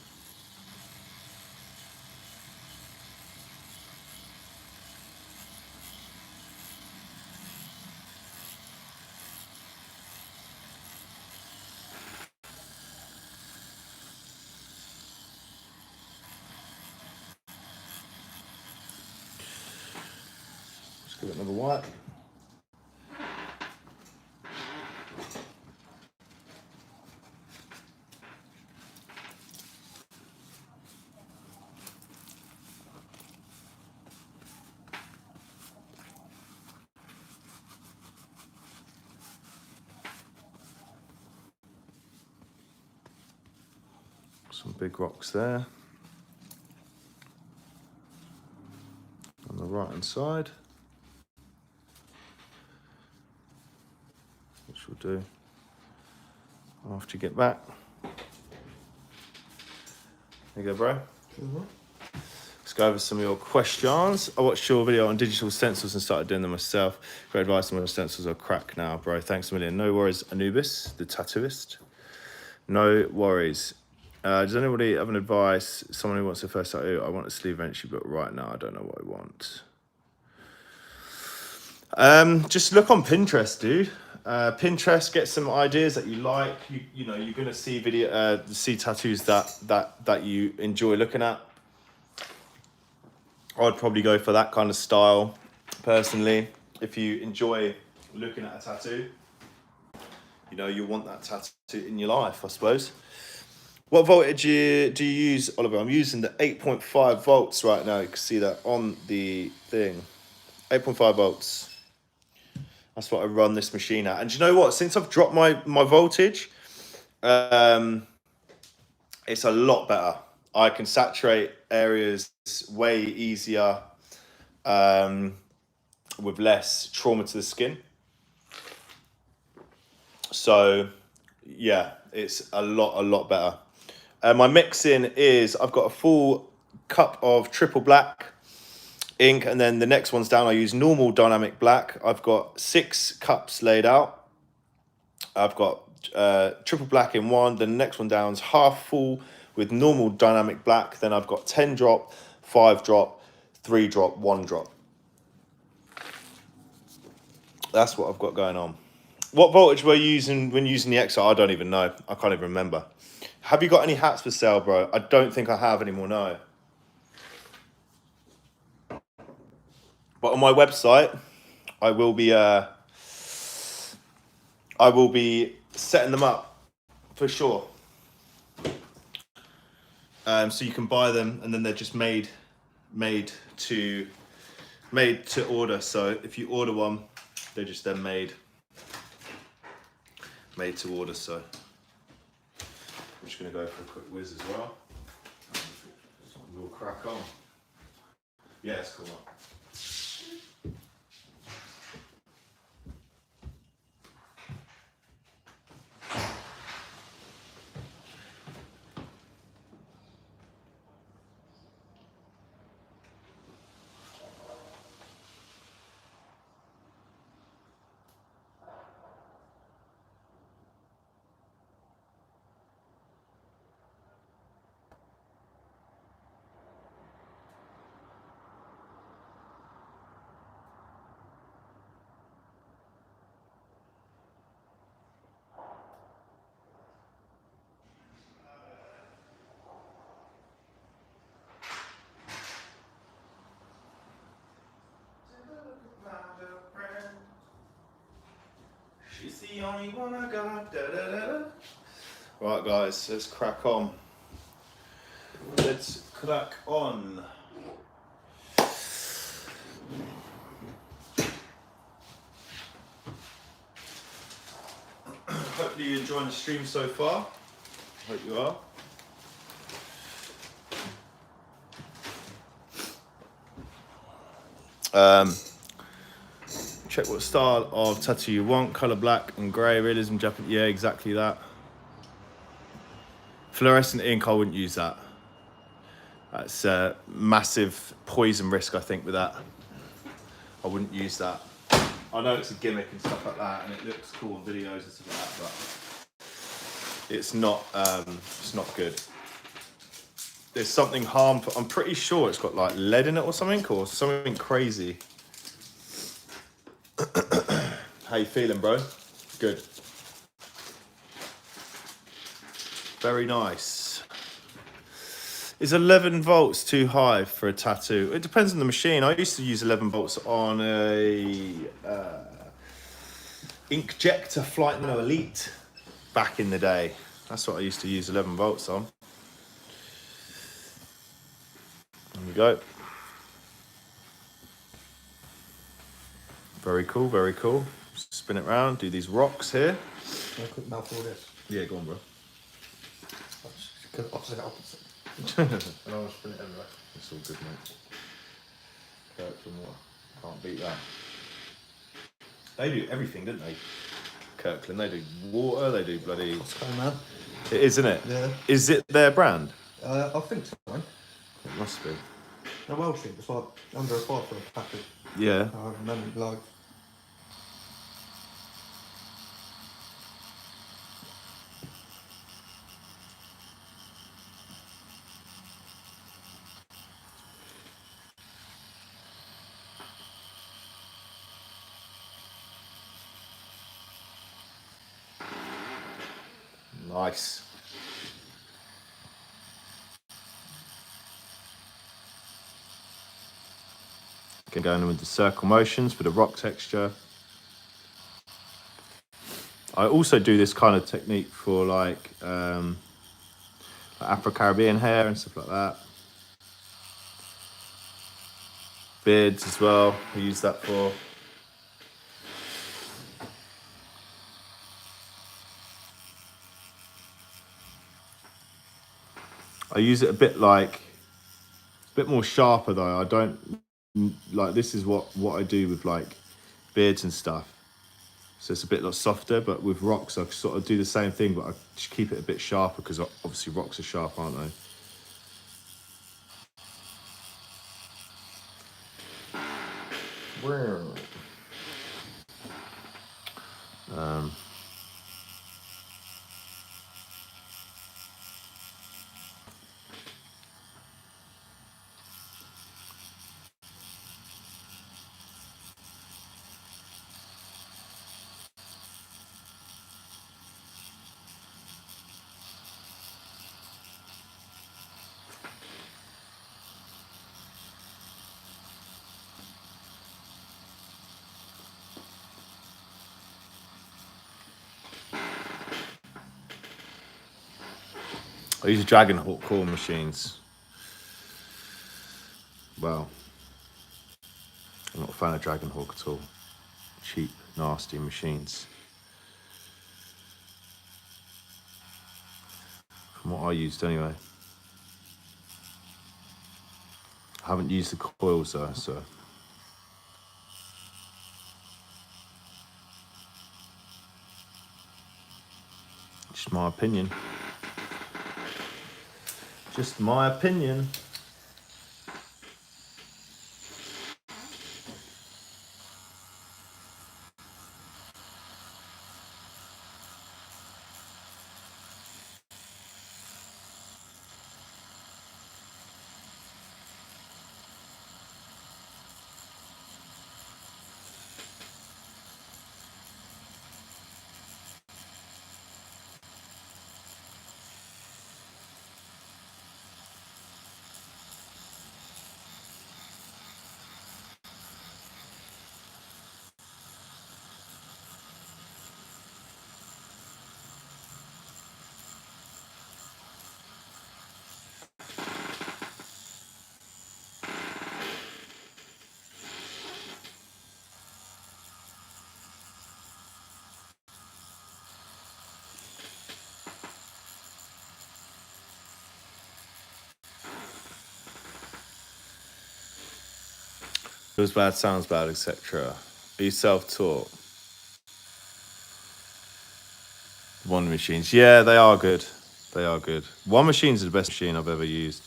Let's give it another wipe. Some big rocks there. On the right hand side. Which we'll do after you get back. There you go, bro. Let's go over some of your questions. I watched your video on digital stencils and started doing them myself. Great advice on my stencils are crack now, bro. Thanks a million. No worries, Anubis, the tattooist. No worries. Does anybody have an advice? Someone who wants their first tattoo, I want a sleeve eventually, but right now I don't know what I want. Just look on Pinterest, dude. Pinterest, get some ideas that you like. You know, you're gonna see see tattoos that you enjoy looking at. I'd probably go for that kind of style, personally. If you enjoy looking at a tattoo, you know, you want that tattoo in your life, I suppose. What voltage do you use, Oliver? I'm using the 8.5 volts right now. You can see that on the thing. 8.5 volts. That's what I run this machine at. And do you know what? Since I've dropped my voltage, it's a lot better. I can saturate areas way easier with less trauma to the skin. So, yeah, it's a lot better. My mixing is, I've got a full cup of triple black ink, and then the next one's down, I use normal dynamic black. I've got 6 cups laid out. I've got triple black in one, then the next one down is half full with normal dynamic black. Then I've got 10 drop, 5 drop, 3 drop, 1 drop. That's what I've got going on. What voltage were you using when using the XR? I don't even know. I can't even remember. Have you got any hats for sale, bro? I don't think I have anymore, no. But on my website, I will be setting them up for sure. So you can buy them, and then they're just made to order. So if you order one, they're just then made to order. So I'm just gonna go for a quick whiz as well. We'll crack on. Yeah, it's cool. the only one I got. Da, da, da, da. Right, guys, let's crack on. Let's crack on. Hopefully you're enjoying the stream so far. Hope you are. Check what style of tattoo you want. Color black and grey, realism, Japan. Yeah, exactly that. Fluorescent ink, I wouldn't use that. That's a massive poison risk, I think, with that. I wouldn't use that. I know it's a gimmick and stuff like that, and it looks cool in videos and stuff like that, but it's not good. There's something harmful. I'm pretty sure it's got like lead in it or something crazy. How you feeling, bro? Good. Very nice. Is 11 volts too high for a tattoo? It depends on the machine. I used to use 11 volts on a Inkjector Flight Nano Elite back in the day. That's what I used to use 11 volts on. There we go. Very cool, very cool. Spin it round, do these rocks here. Can I quick mouthful of this? Yeah, go on, bro. Opposite. And I want to spin it everywhere. It's all good, mate. Kirkland water. Can't beat that. They do everything, don't they? Kirkland, they do water, they do bloody... Costco, man. It is, isn't it? Yeah. Is it their brand? I think so, man. It must be. They're well cheap. It's like under a $5 for a packet. Yeah. I remember, like... Nice. Going in with the circle motions for the rock texture. I also do this kind of technique for like Afro-Caribbean hair and stuff like that. Beards as well, I use that for. I use it a bit more sharper though. I don't, like, this is what I do with like beards and stuff. So it's a bit like softer, but with rocks I sort of do the same thing, but I just keep it a bit sharper because obviously rocks are sharp, aren't they? I use Dragon Hawk core machines. Well, I'm not a fan of Dragon Hawk at all. Cheap, nasty machines. From what I used anyway. I haven't used the coils though, so. Just my opinion. Just my opinion. Feels bad, sounds bad, etc. Are you self-taught? One machines. Yeah, they are good. They are good. One machines is the best machine I've ever used.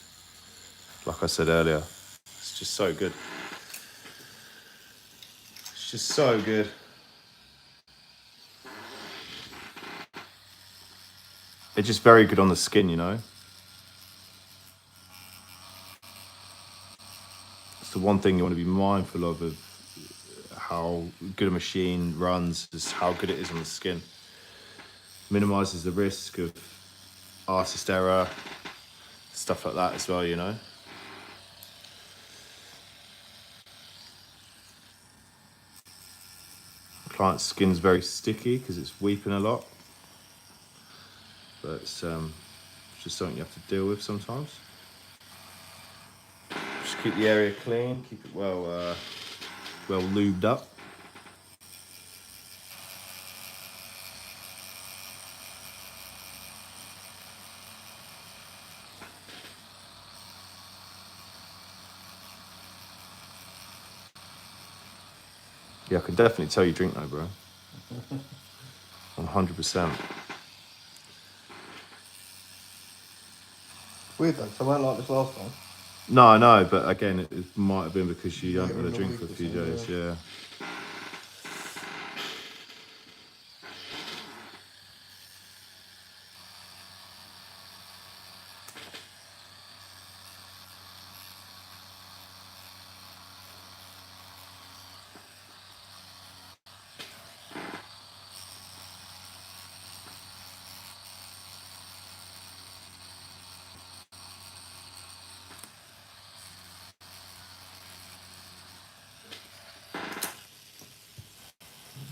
Like I said earlier. It's just so good. It's just so good. It's just very good on the skin, you know? It's the one thing you want to be mindful of how good a machine runs, is how good it is on the skin. Minimises the risk of artist error, stuff like that as well, you know? The client's skin's very sticky because it's weeping a lot. But it's just something you have to deal with sometimes. Just keep the area clean, keep it well lubed up. Yeah, I can definitely tell you drink though, bro. 100%. Weird though, 'cause I weren't like this last time. No, I know, but again, it might have been because you Yeah, haven't had a a drink week for a or few so, days, yeah.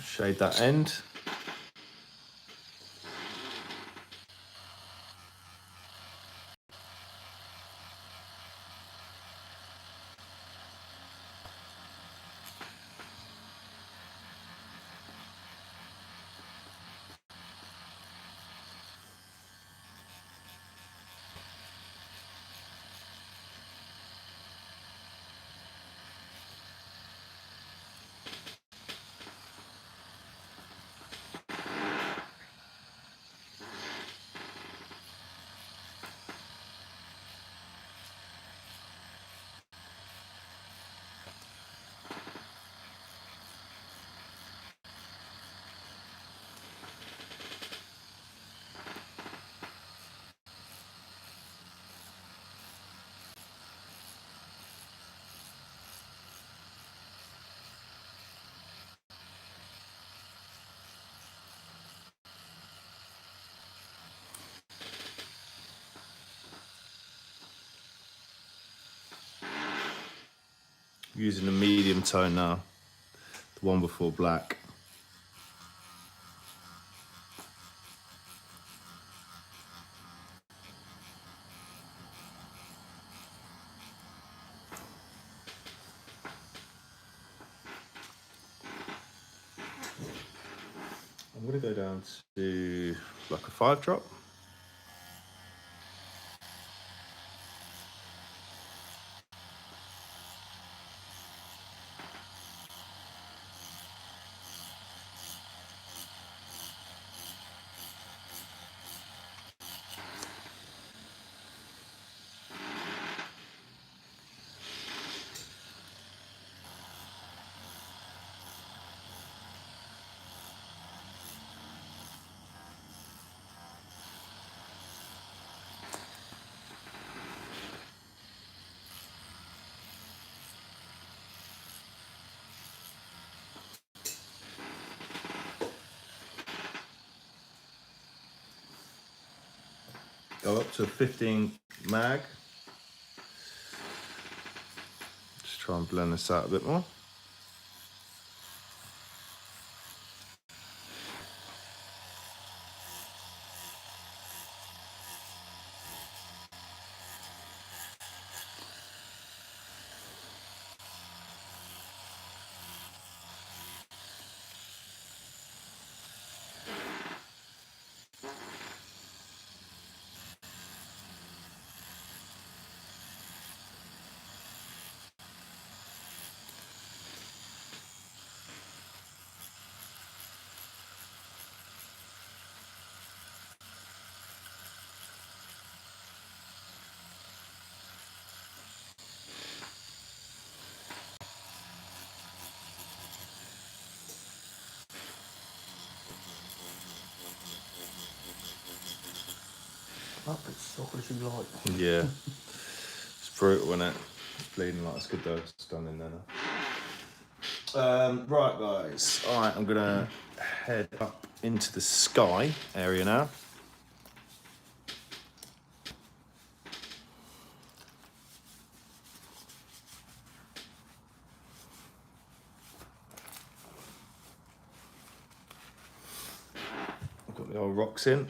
Shade that end. Using the medium tone now, the one before black. I'm gonna go down to like a 5-drop. Go up to 15 mag. Just try and blend this out a bit more. chocolatey like. Yeah. It's brutal, isn't it? It's bleeding like it's good though. It's done in there now. Right, guys. All right, I'm gonna head up into the sky area now. I've got the old rocks in.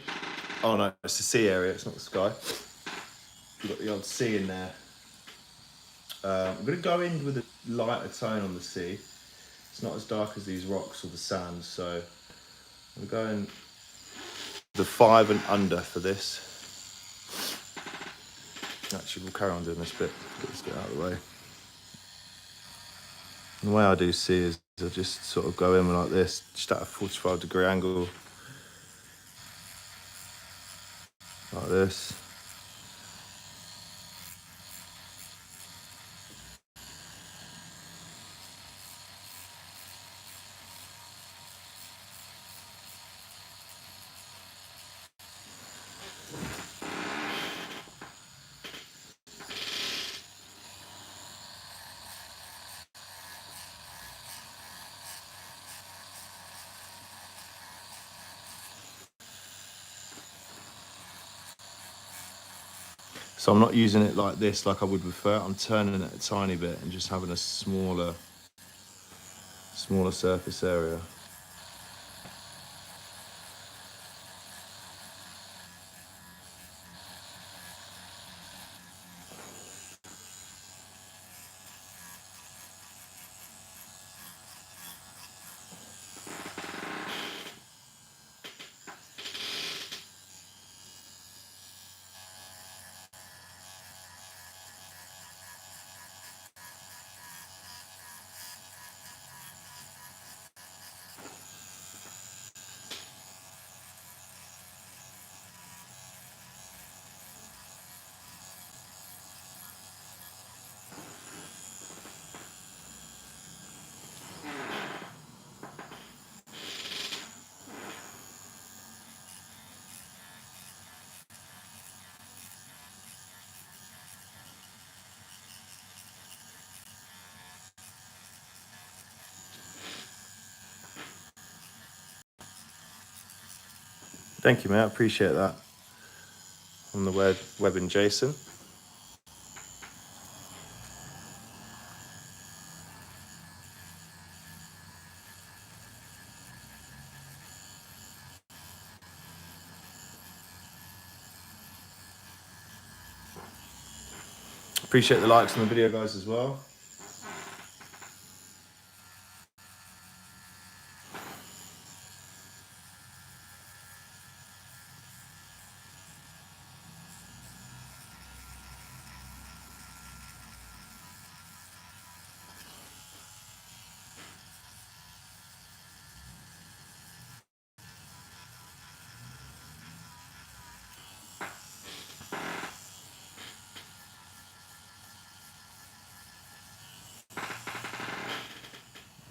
Oh no, it's the sea area. It's not the sky. We've got the old sea in there. I'm gonna go in with a lighter tone on the sea. It's not as dark as these rocks or the sand, so I'm going the 5 and under for this. Actually, we'll carry on doing this bit. Let's get out of the way. And the way I do see is I just sort of go in like this, just at a 45-degree angle, like this. So I'm not using it like this, like I would with fur. I'm turning it a tiny bit and just having a smaller surface area. Thank you, mate. I appreciate that. On the web and Jason. Appreciate the likes on the video, guys, as well.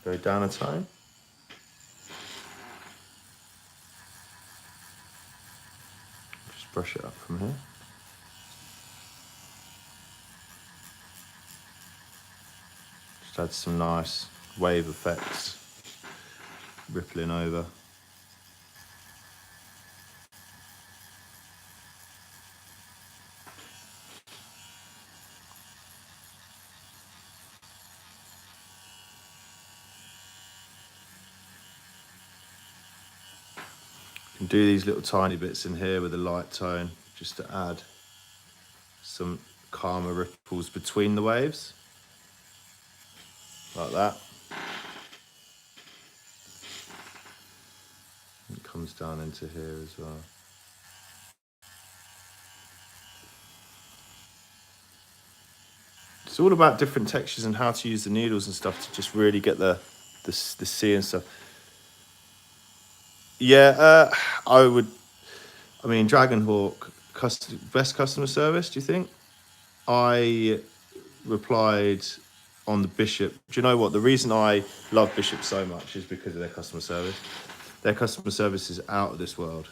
Go down a tone. Just brush it up from here. Just add some nice wave effects, rippling over. You can do these little tiny bits in here with a light tone just to add some calmer ripples between the waves, like that. It comes down into here as well. It's all about different textures and how to use the needles and stuff to just really get the sea and stuff. Yeah, I mean, Dragonhawk, best customer service, do you think? I replied on the Bishop. Do you know what? The reason I love Bishop so much is because of their customer service. Their customer service is out of this world.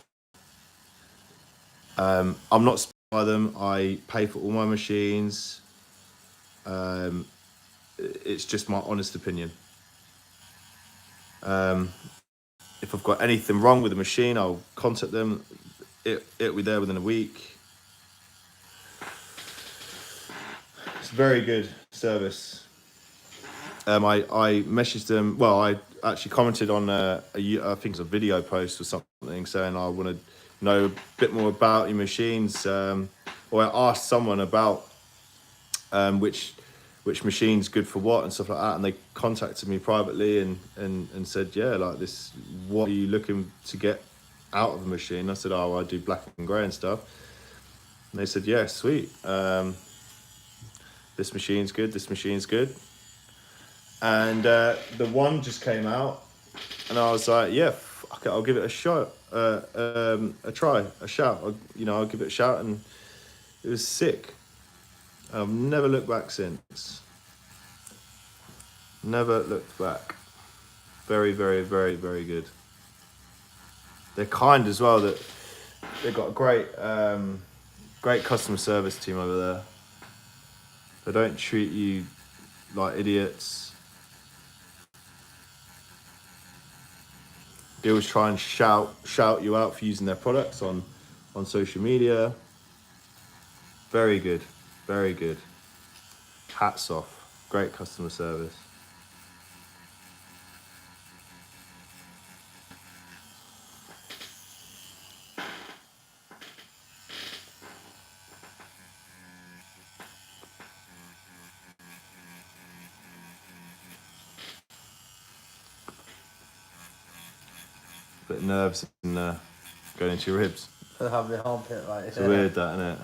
I'm not them. I pay for all my machines. It's just my honest opinion. If I've got anything wrong with the machine, I'll contact them. It'll be there within a week. It's very good service. I messaged them. Well, I actually commented on I think it's a video post or something saying I want to know a bit more about your machines. Or I asked someone about which machine's good for what and stuff like that, and they contacted me privately and said, yeah, like this, what are you looking to get out of a machine? I said, oh, I do black and grey and stuff. And they said, yeah, sweet. This machine's good. This machine's good. And the one just came out, and I was like, yeah, fuck it, I'll give it a shot, a try, a shout. I'll give it a shout, and it was sick. I've never looked back since. Never looked back. Very, very, very, very good. They're kind as well. That they've got a great customer service team over there. They don't treat you like idiots. They always try and shout you out for using their products on social media. Very good, very good. Hats off. Great customer service. Bit of nerves and going into your ribs. I have the armpit right It's here. weird, that, isn't it?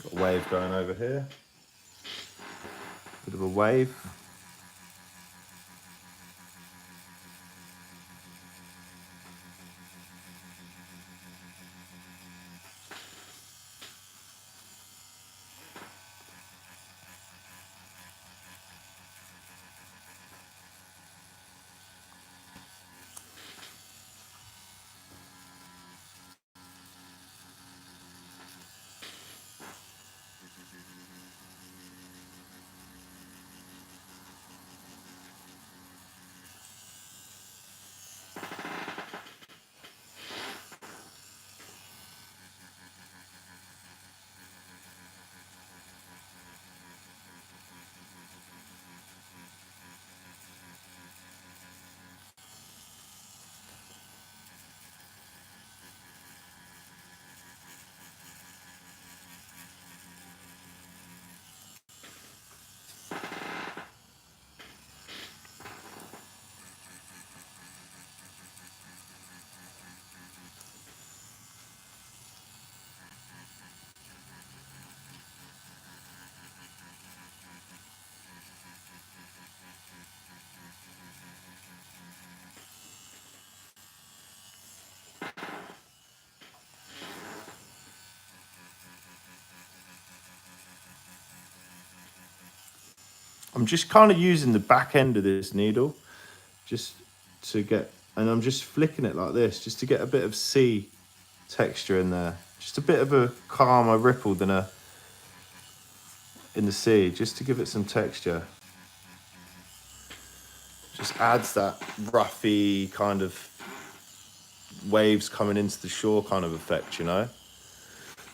Got a wave going over here. Bit of a wave. I'm just kind of using the back end of this needle just to get, and I'm just flicking it like this just to get a bit of sea texture in there. Just a bit of a calmer ripple than in the sea, just to give it some texture. Just adds that roughy kind of waves coming into the shore kind of effect, you know?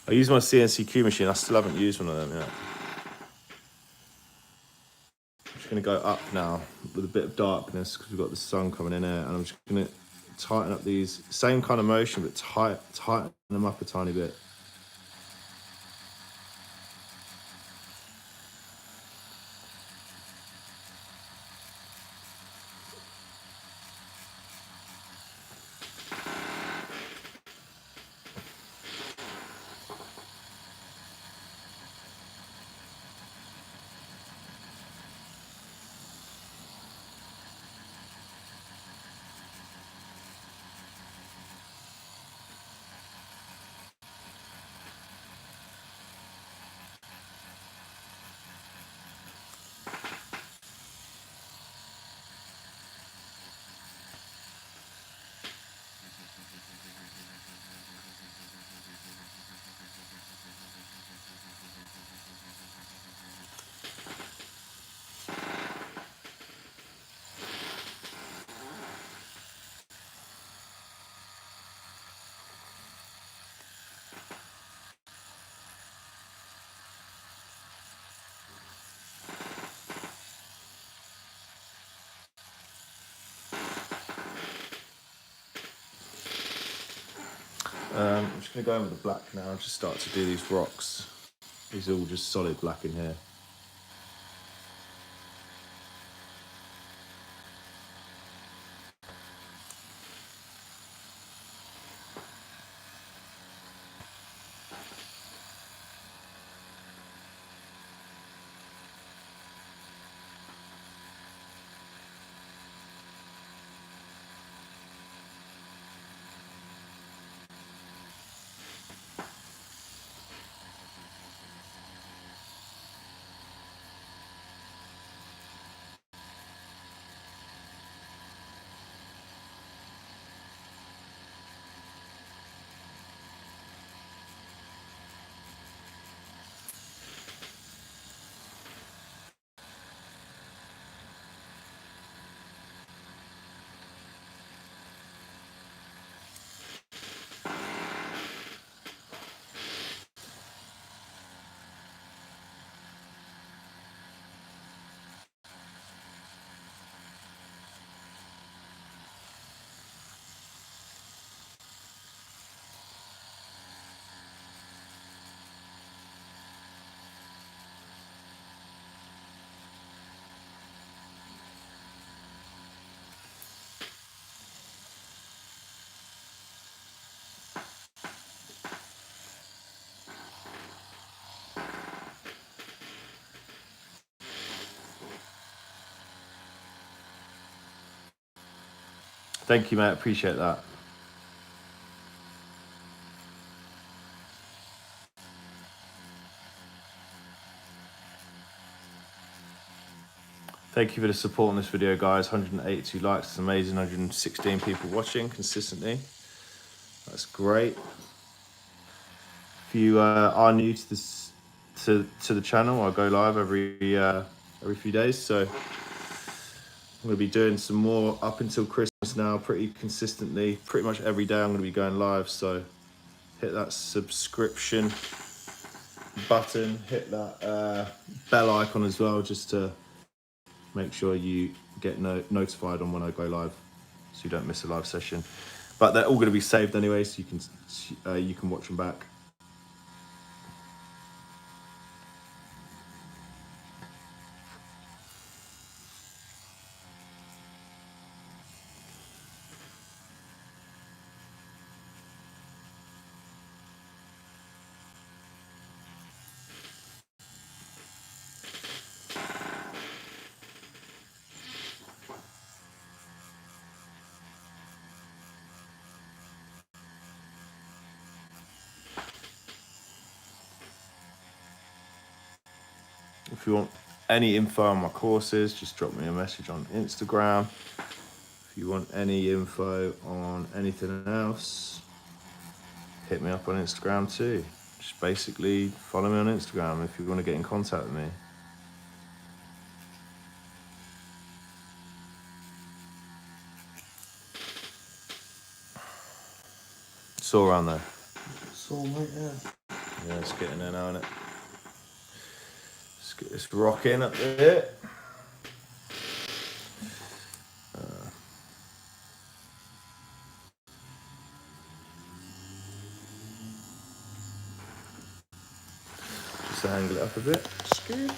I use my CNCQ machine. I still haven't used one of them yet. I'm just going to go up now with a bit of darkness because we've got the sun coming in here, and I'm just going to tighten up these, same kind of motion, but tighten them up a tiny bit. I'm just going to go in with the black now and just start to do these rocks. These are all just solid black in here. Thank you, mate. Appreciate that. Thank you for the support on this video, guys. 182 likes. It's amazing. 116 people watching consistently. That's great. If you are new to this to the channel, I go live every few days. So I'm going to be doing some more up until Christmas now, pretty consistently. Pretty much every day I'm going to be going live. So hit that subscription button, hit that bell icon as well, just to make sure you get notified on when I go live, so you don't miss a live session. But they're all going to be saved anyway, so you can watch them back. If you want any info on my courses, just drop me a message on Instagram. If you want any info on anything else, hit me up on Instagram too. Just basically follow me on Instagram if you want to get in contact with me. It's all around there. It's all, mate, yeah. Yeah, it's getting there now, isn't it? Let's get this rocking up there. Just angle it up a bit. Scoot.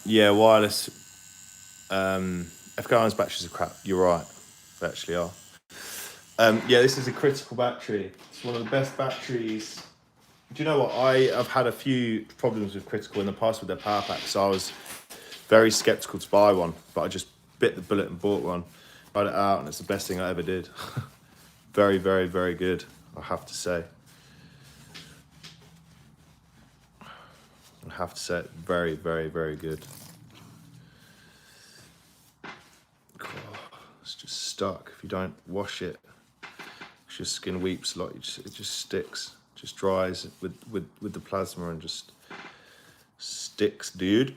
Yeah, wireless. FK1's batteries are crap. You're right. They actually are. Yeah, this is a critical battery. It's one of the best batteries. Do you know what? I've had a few problems with critical in the past with their power packs. So I was very skeptical to buy one, but I just bit the bullet and bought one. Tried it out, and it's the best thing I ever did. Very, very, very good. I have to say. I have to say, very, very, very good. Oh, it's just stuck. If you don't wash it, your skin weeps a lot. It just sticks, just dries with the plasma and just sticks, dude.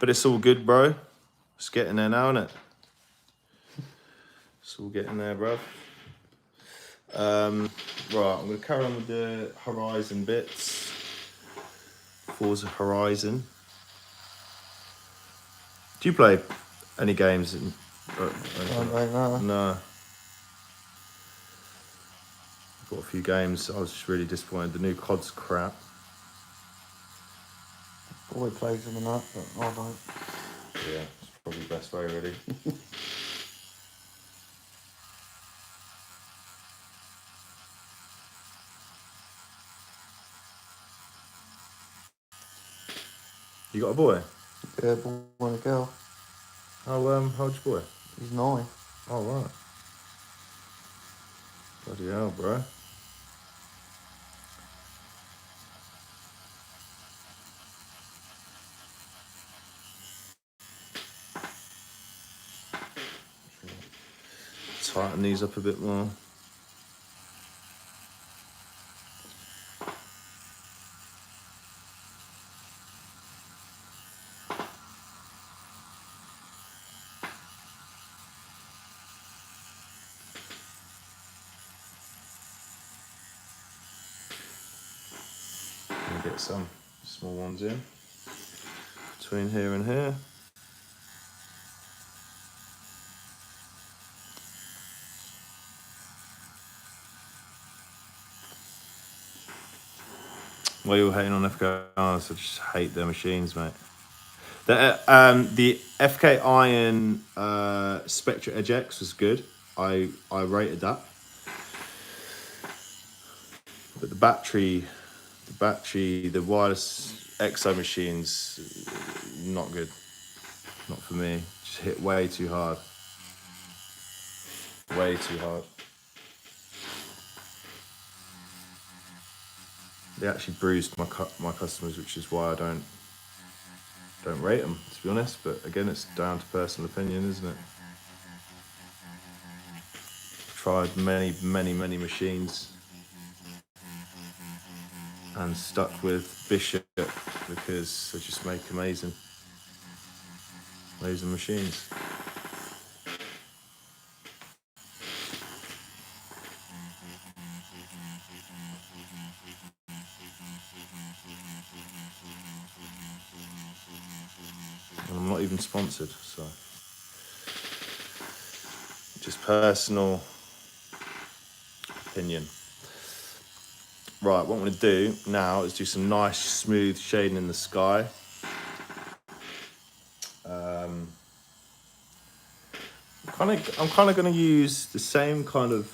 But it's all good, bro. It's getting there now, isn't it? It's all getting there, bro. Right, I'm gonna carry on with the Horizon bits. Forza Horizon. Do you play any games? Right now. No. I've got a few games. I was just really disappointed. The new COD's crap. Boy plays them and that, but I don't. Yeah, it's probably the best way, really. You got a boy? Yeah, boy and a girl. How old's your boy? He's 9. Oh, right. Bloody hell, bro. Tighten these up a bit more. And get some small ones in between here and here. Why are you all hating on FK Irons? I just hate their machines, mate. The FK Iron Spectra Edge X was good. I rated that. But the wireless EXO machines, not good. Not for me. Just hit way too hard. Way too hard. They actually bruised my customers, which is why I don't rate them, to be honest. But again, it's down to personal opinion, isn't it? I've tried many machines and stuck with Bishop because they just make amazing machines. And I'm not even sponsored, so just personal opinion. Right, what I'm going to do now is do some nice smooth shading in the sky. I'm kind of going to use the same kind of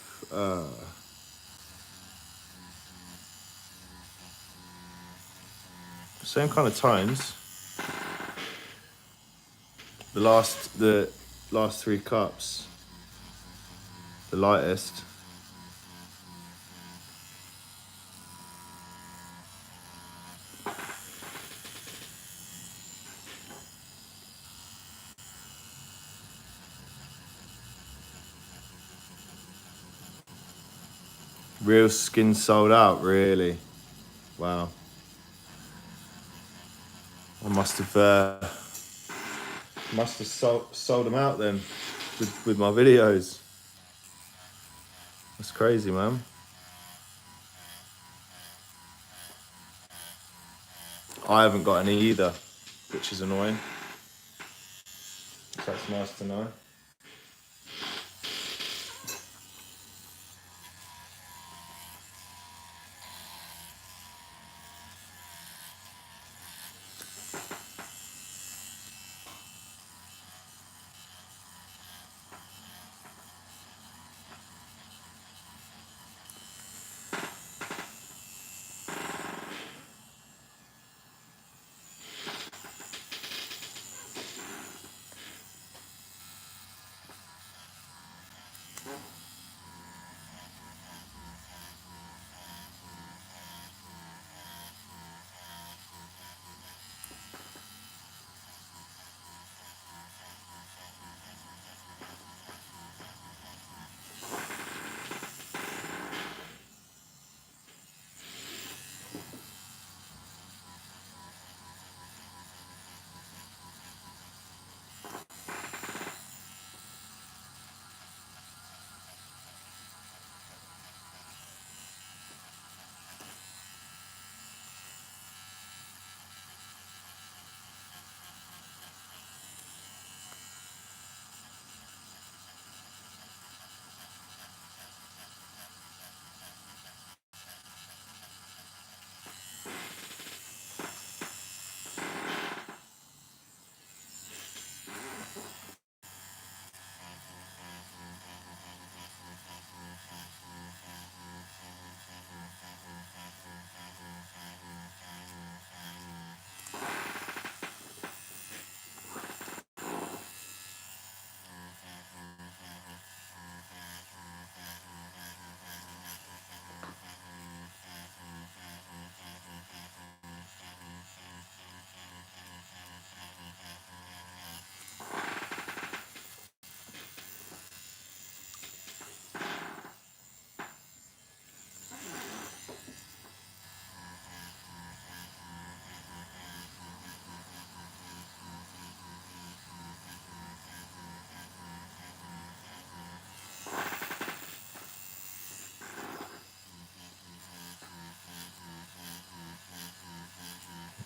tones. The last 3 cups, the lightest. Real skin sold out, really. Wow. I must have sold them out then with my videos. That's crazy, man. I haven't got any either, which is annoying. That's nice to know.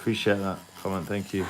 Appreciate that comment. Thank you.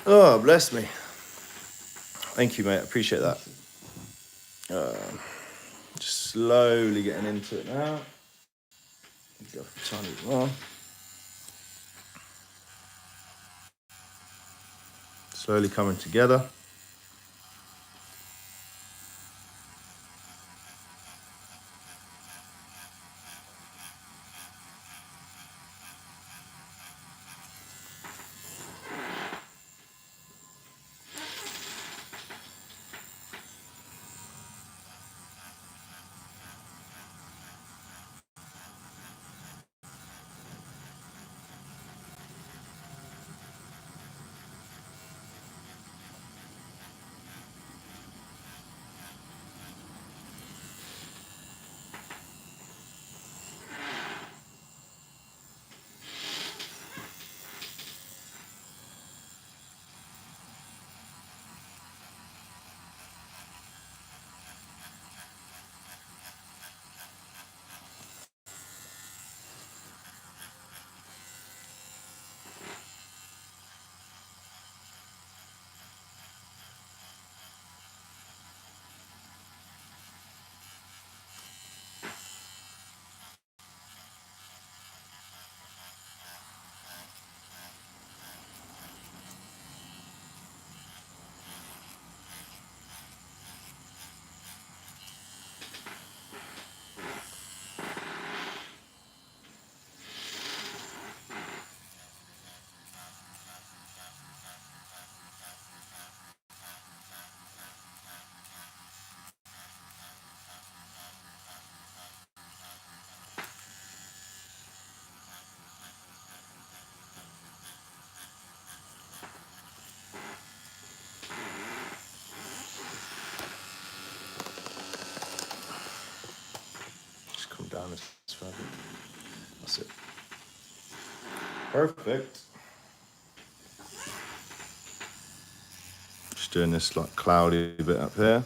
Oh, bless me. Thank you, mate. I appreciate that. Just slowly getting into it now. Go for a tiny bit more. Slowly coming together. Just come down this further. That's it. Perfect. Just doing this like cloudy bit up here.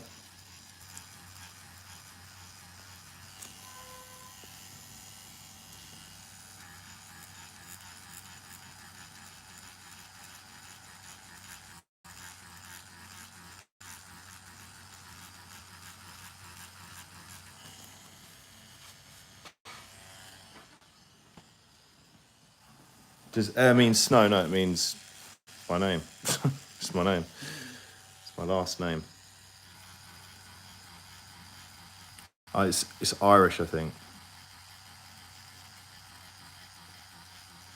Does air mean snow? No, it means my name. It's my name. It's my last name. It's Irish, I think.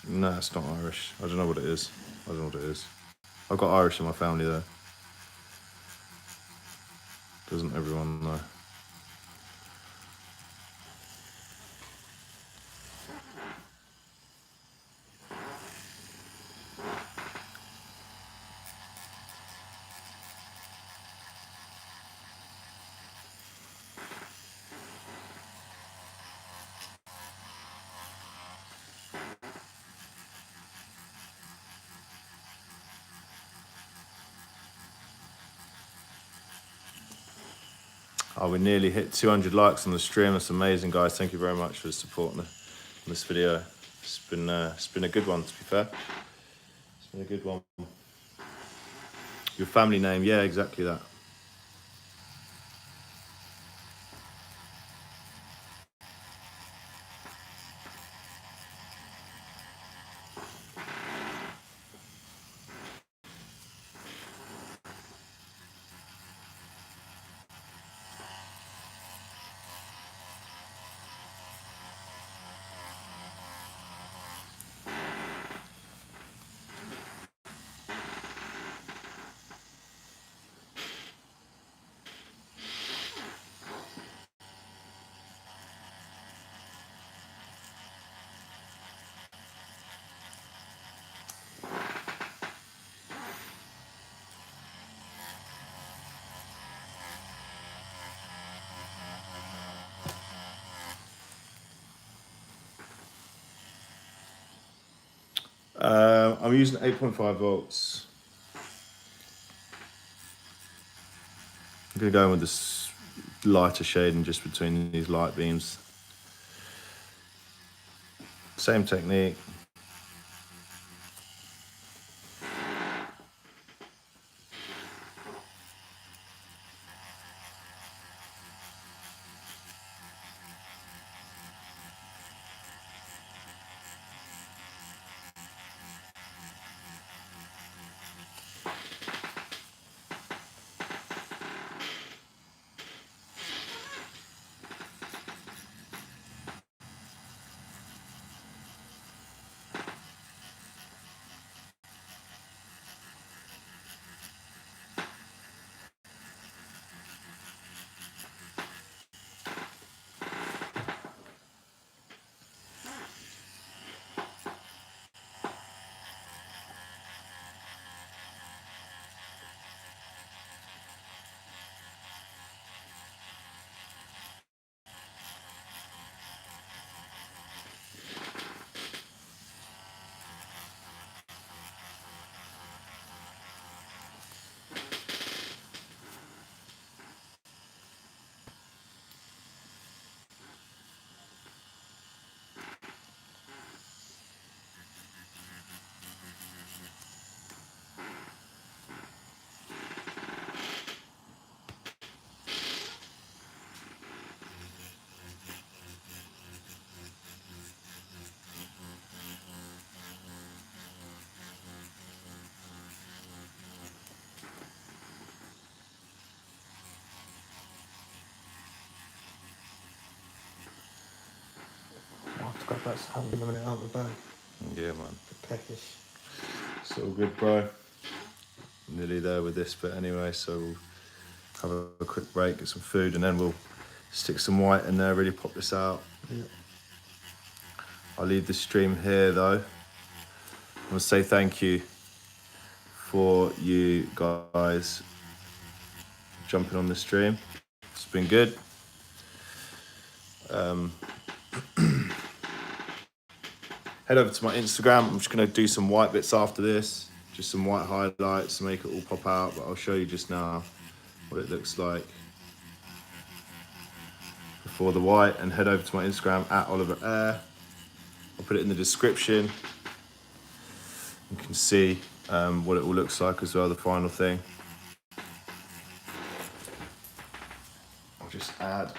No, it's not Irish. I don't know what it is. I don't know what it is. I've got Irish in my family though. Doesn't everyone know? Oh, we nearly hit 200 likes on the stream. That's amazing, guys. Thank you very much for the support on this video. It's been a good one, to be fair. It's been a good one. Your family name, yeah, exactly that. I'm using 8.5 volts. I'm going to go in with this lighter shading just between these light beams. Same technique. I'll have to go back to having a minute out of the bag. Yeah, man. The peckish. It's all good, bro. Nearly there with this bit anyway, so we'll have a quick break, get some food, and then we'll stick some white in there, really pop this out. Yeah. I'll leave the stream here though. I want to say thank you for you guys jumping on the stream. It's been good. Head over to my Instagram. I'm just going to do some white bits after this, just some white highlights to make it all pop out, but I'll show you just now what it looks like before the white. And head over to my Instagram at Oliver Air. I'll put it in the description. You can see what it all looks like as well, the final thing. I'll just add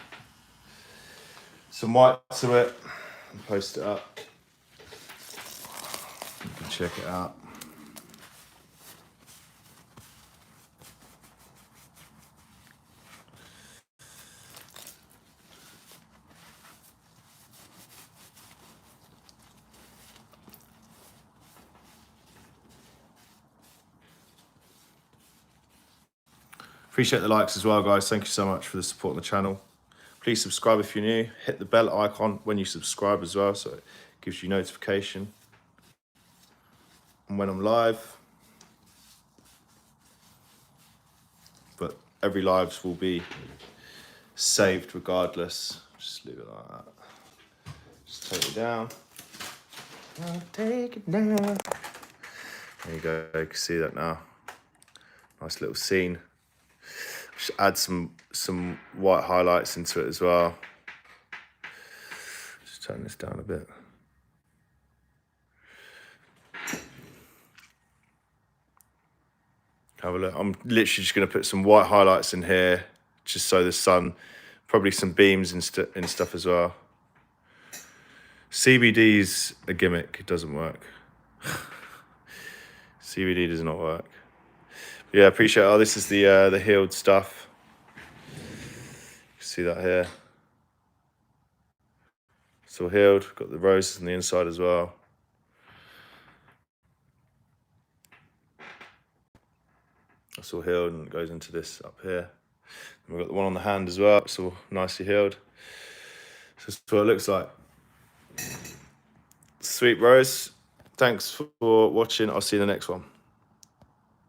some white to it and post it up. You can check it out. Appreciate the likes as well, guys. Thank you so much for the support on the channel. Please subscribe if you're new. Hit the bell icon when you subscribe as well, so it gives you notification and when I'm live. But every lives will be saved regardless. Just leave it like that. Just take it down. I'll take it down. There you go. You can see that now. Nice little scene. Just add some white highlights into it as well. Just turn this down a bit. Have a look. I'm literally just going to put some white highlights in here, just so the sun, probably some beams and stuff as well. CBD's a gimmick. It doesn't work. CBD does not work. Yeah, appreciate it. Oh, this is the healed stuff. You can see that here. It's all healed. Got the roses on the inside as well. It's all healed and it goes into this up here. And we've got the one on the hand as well. It's all nicely healed. So that's what it looks like. Sweet bros. Thanks for watching. I'll see you in the next one.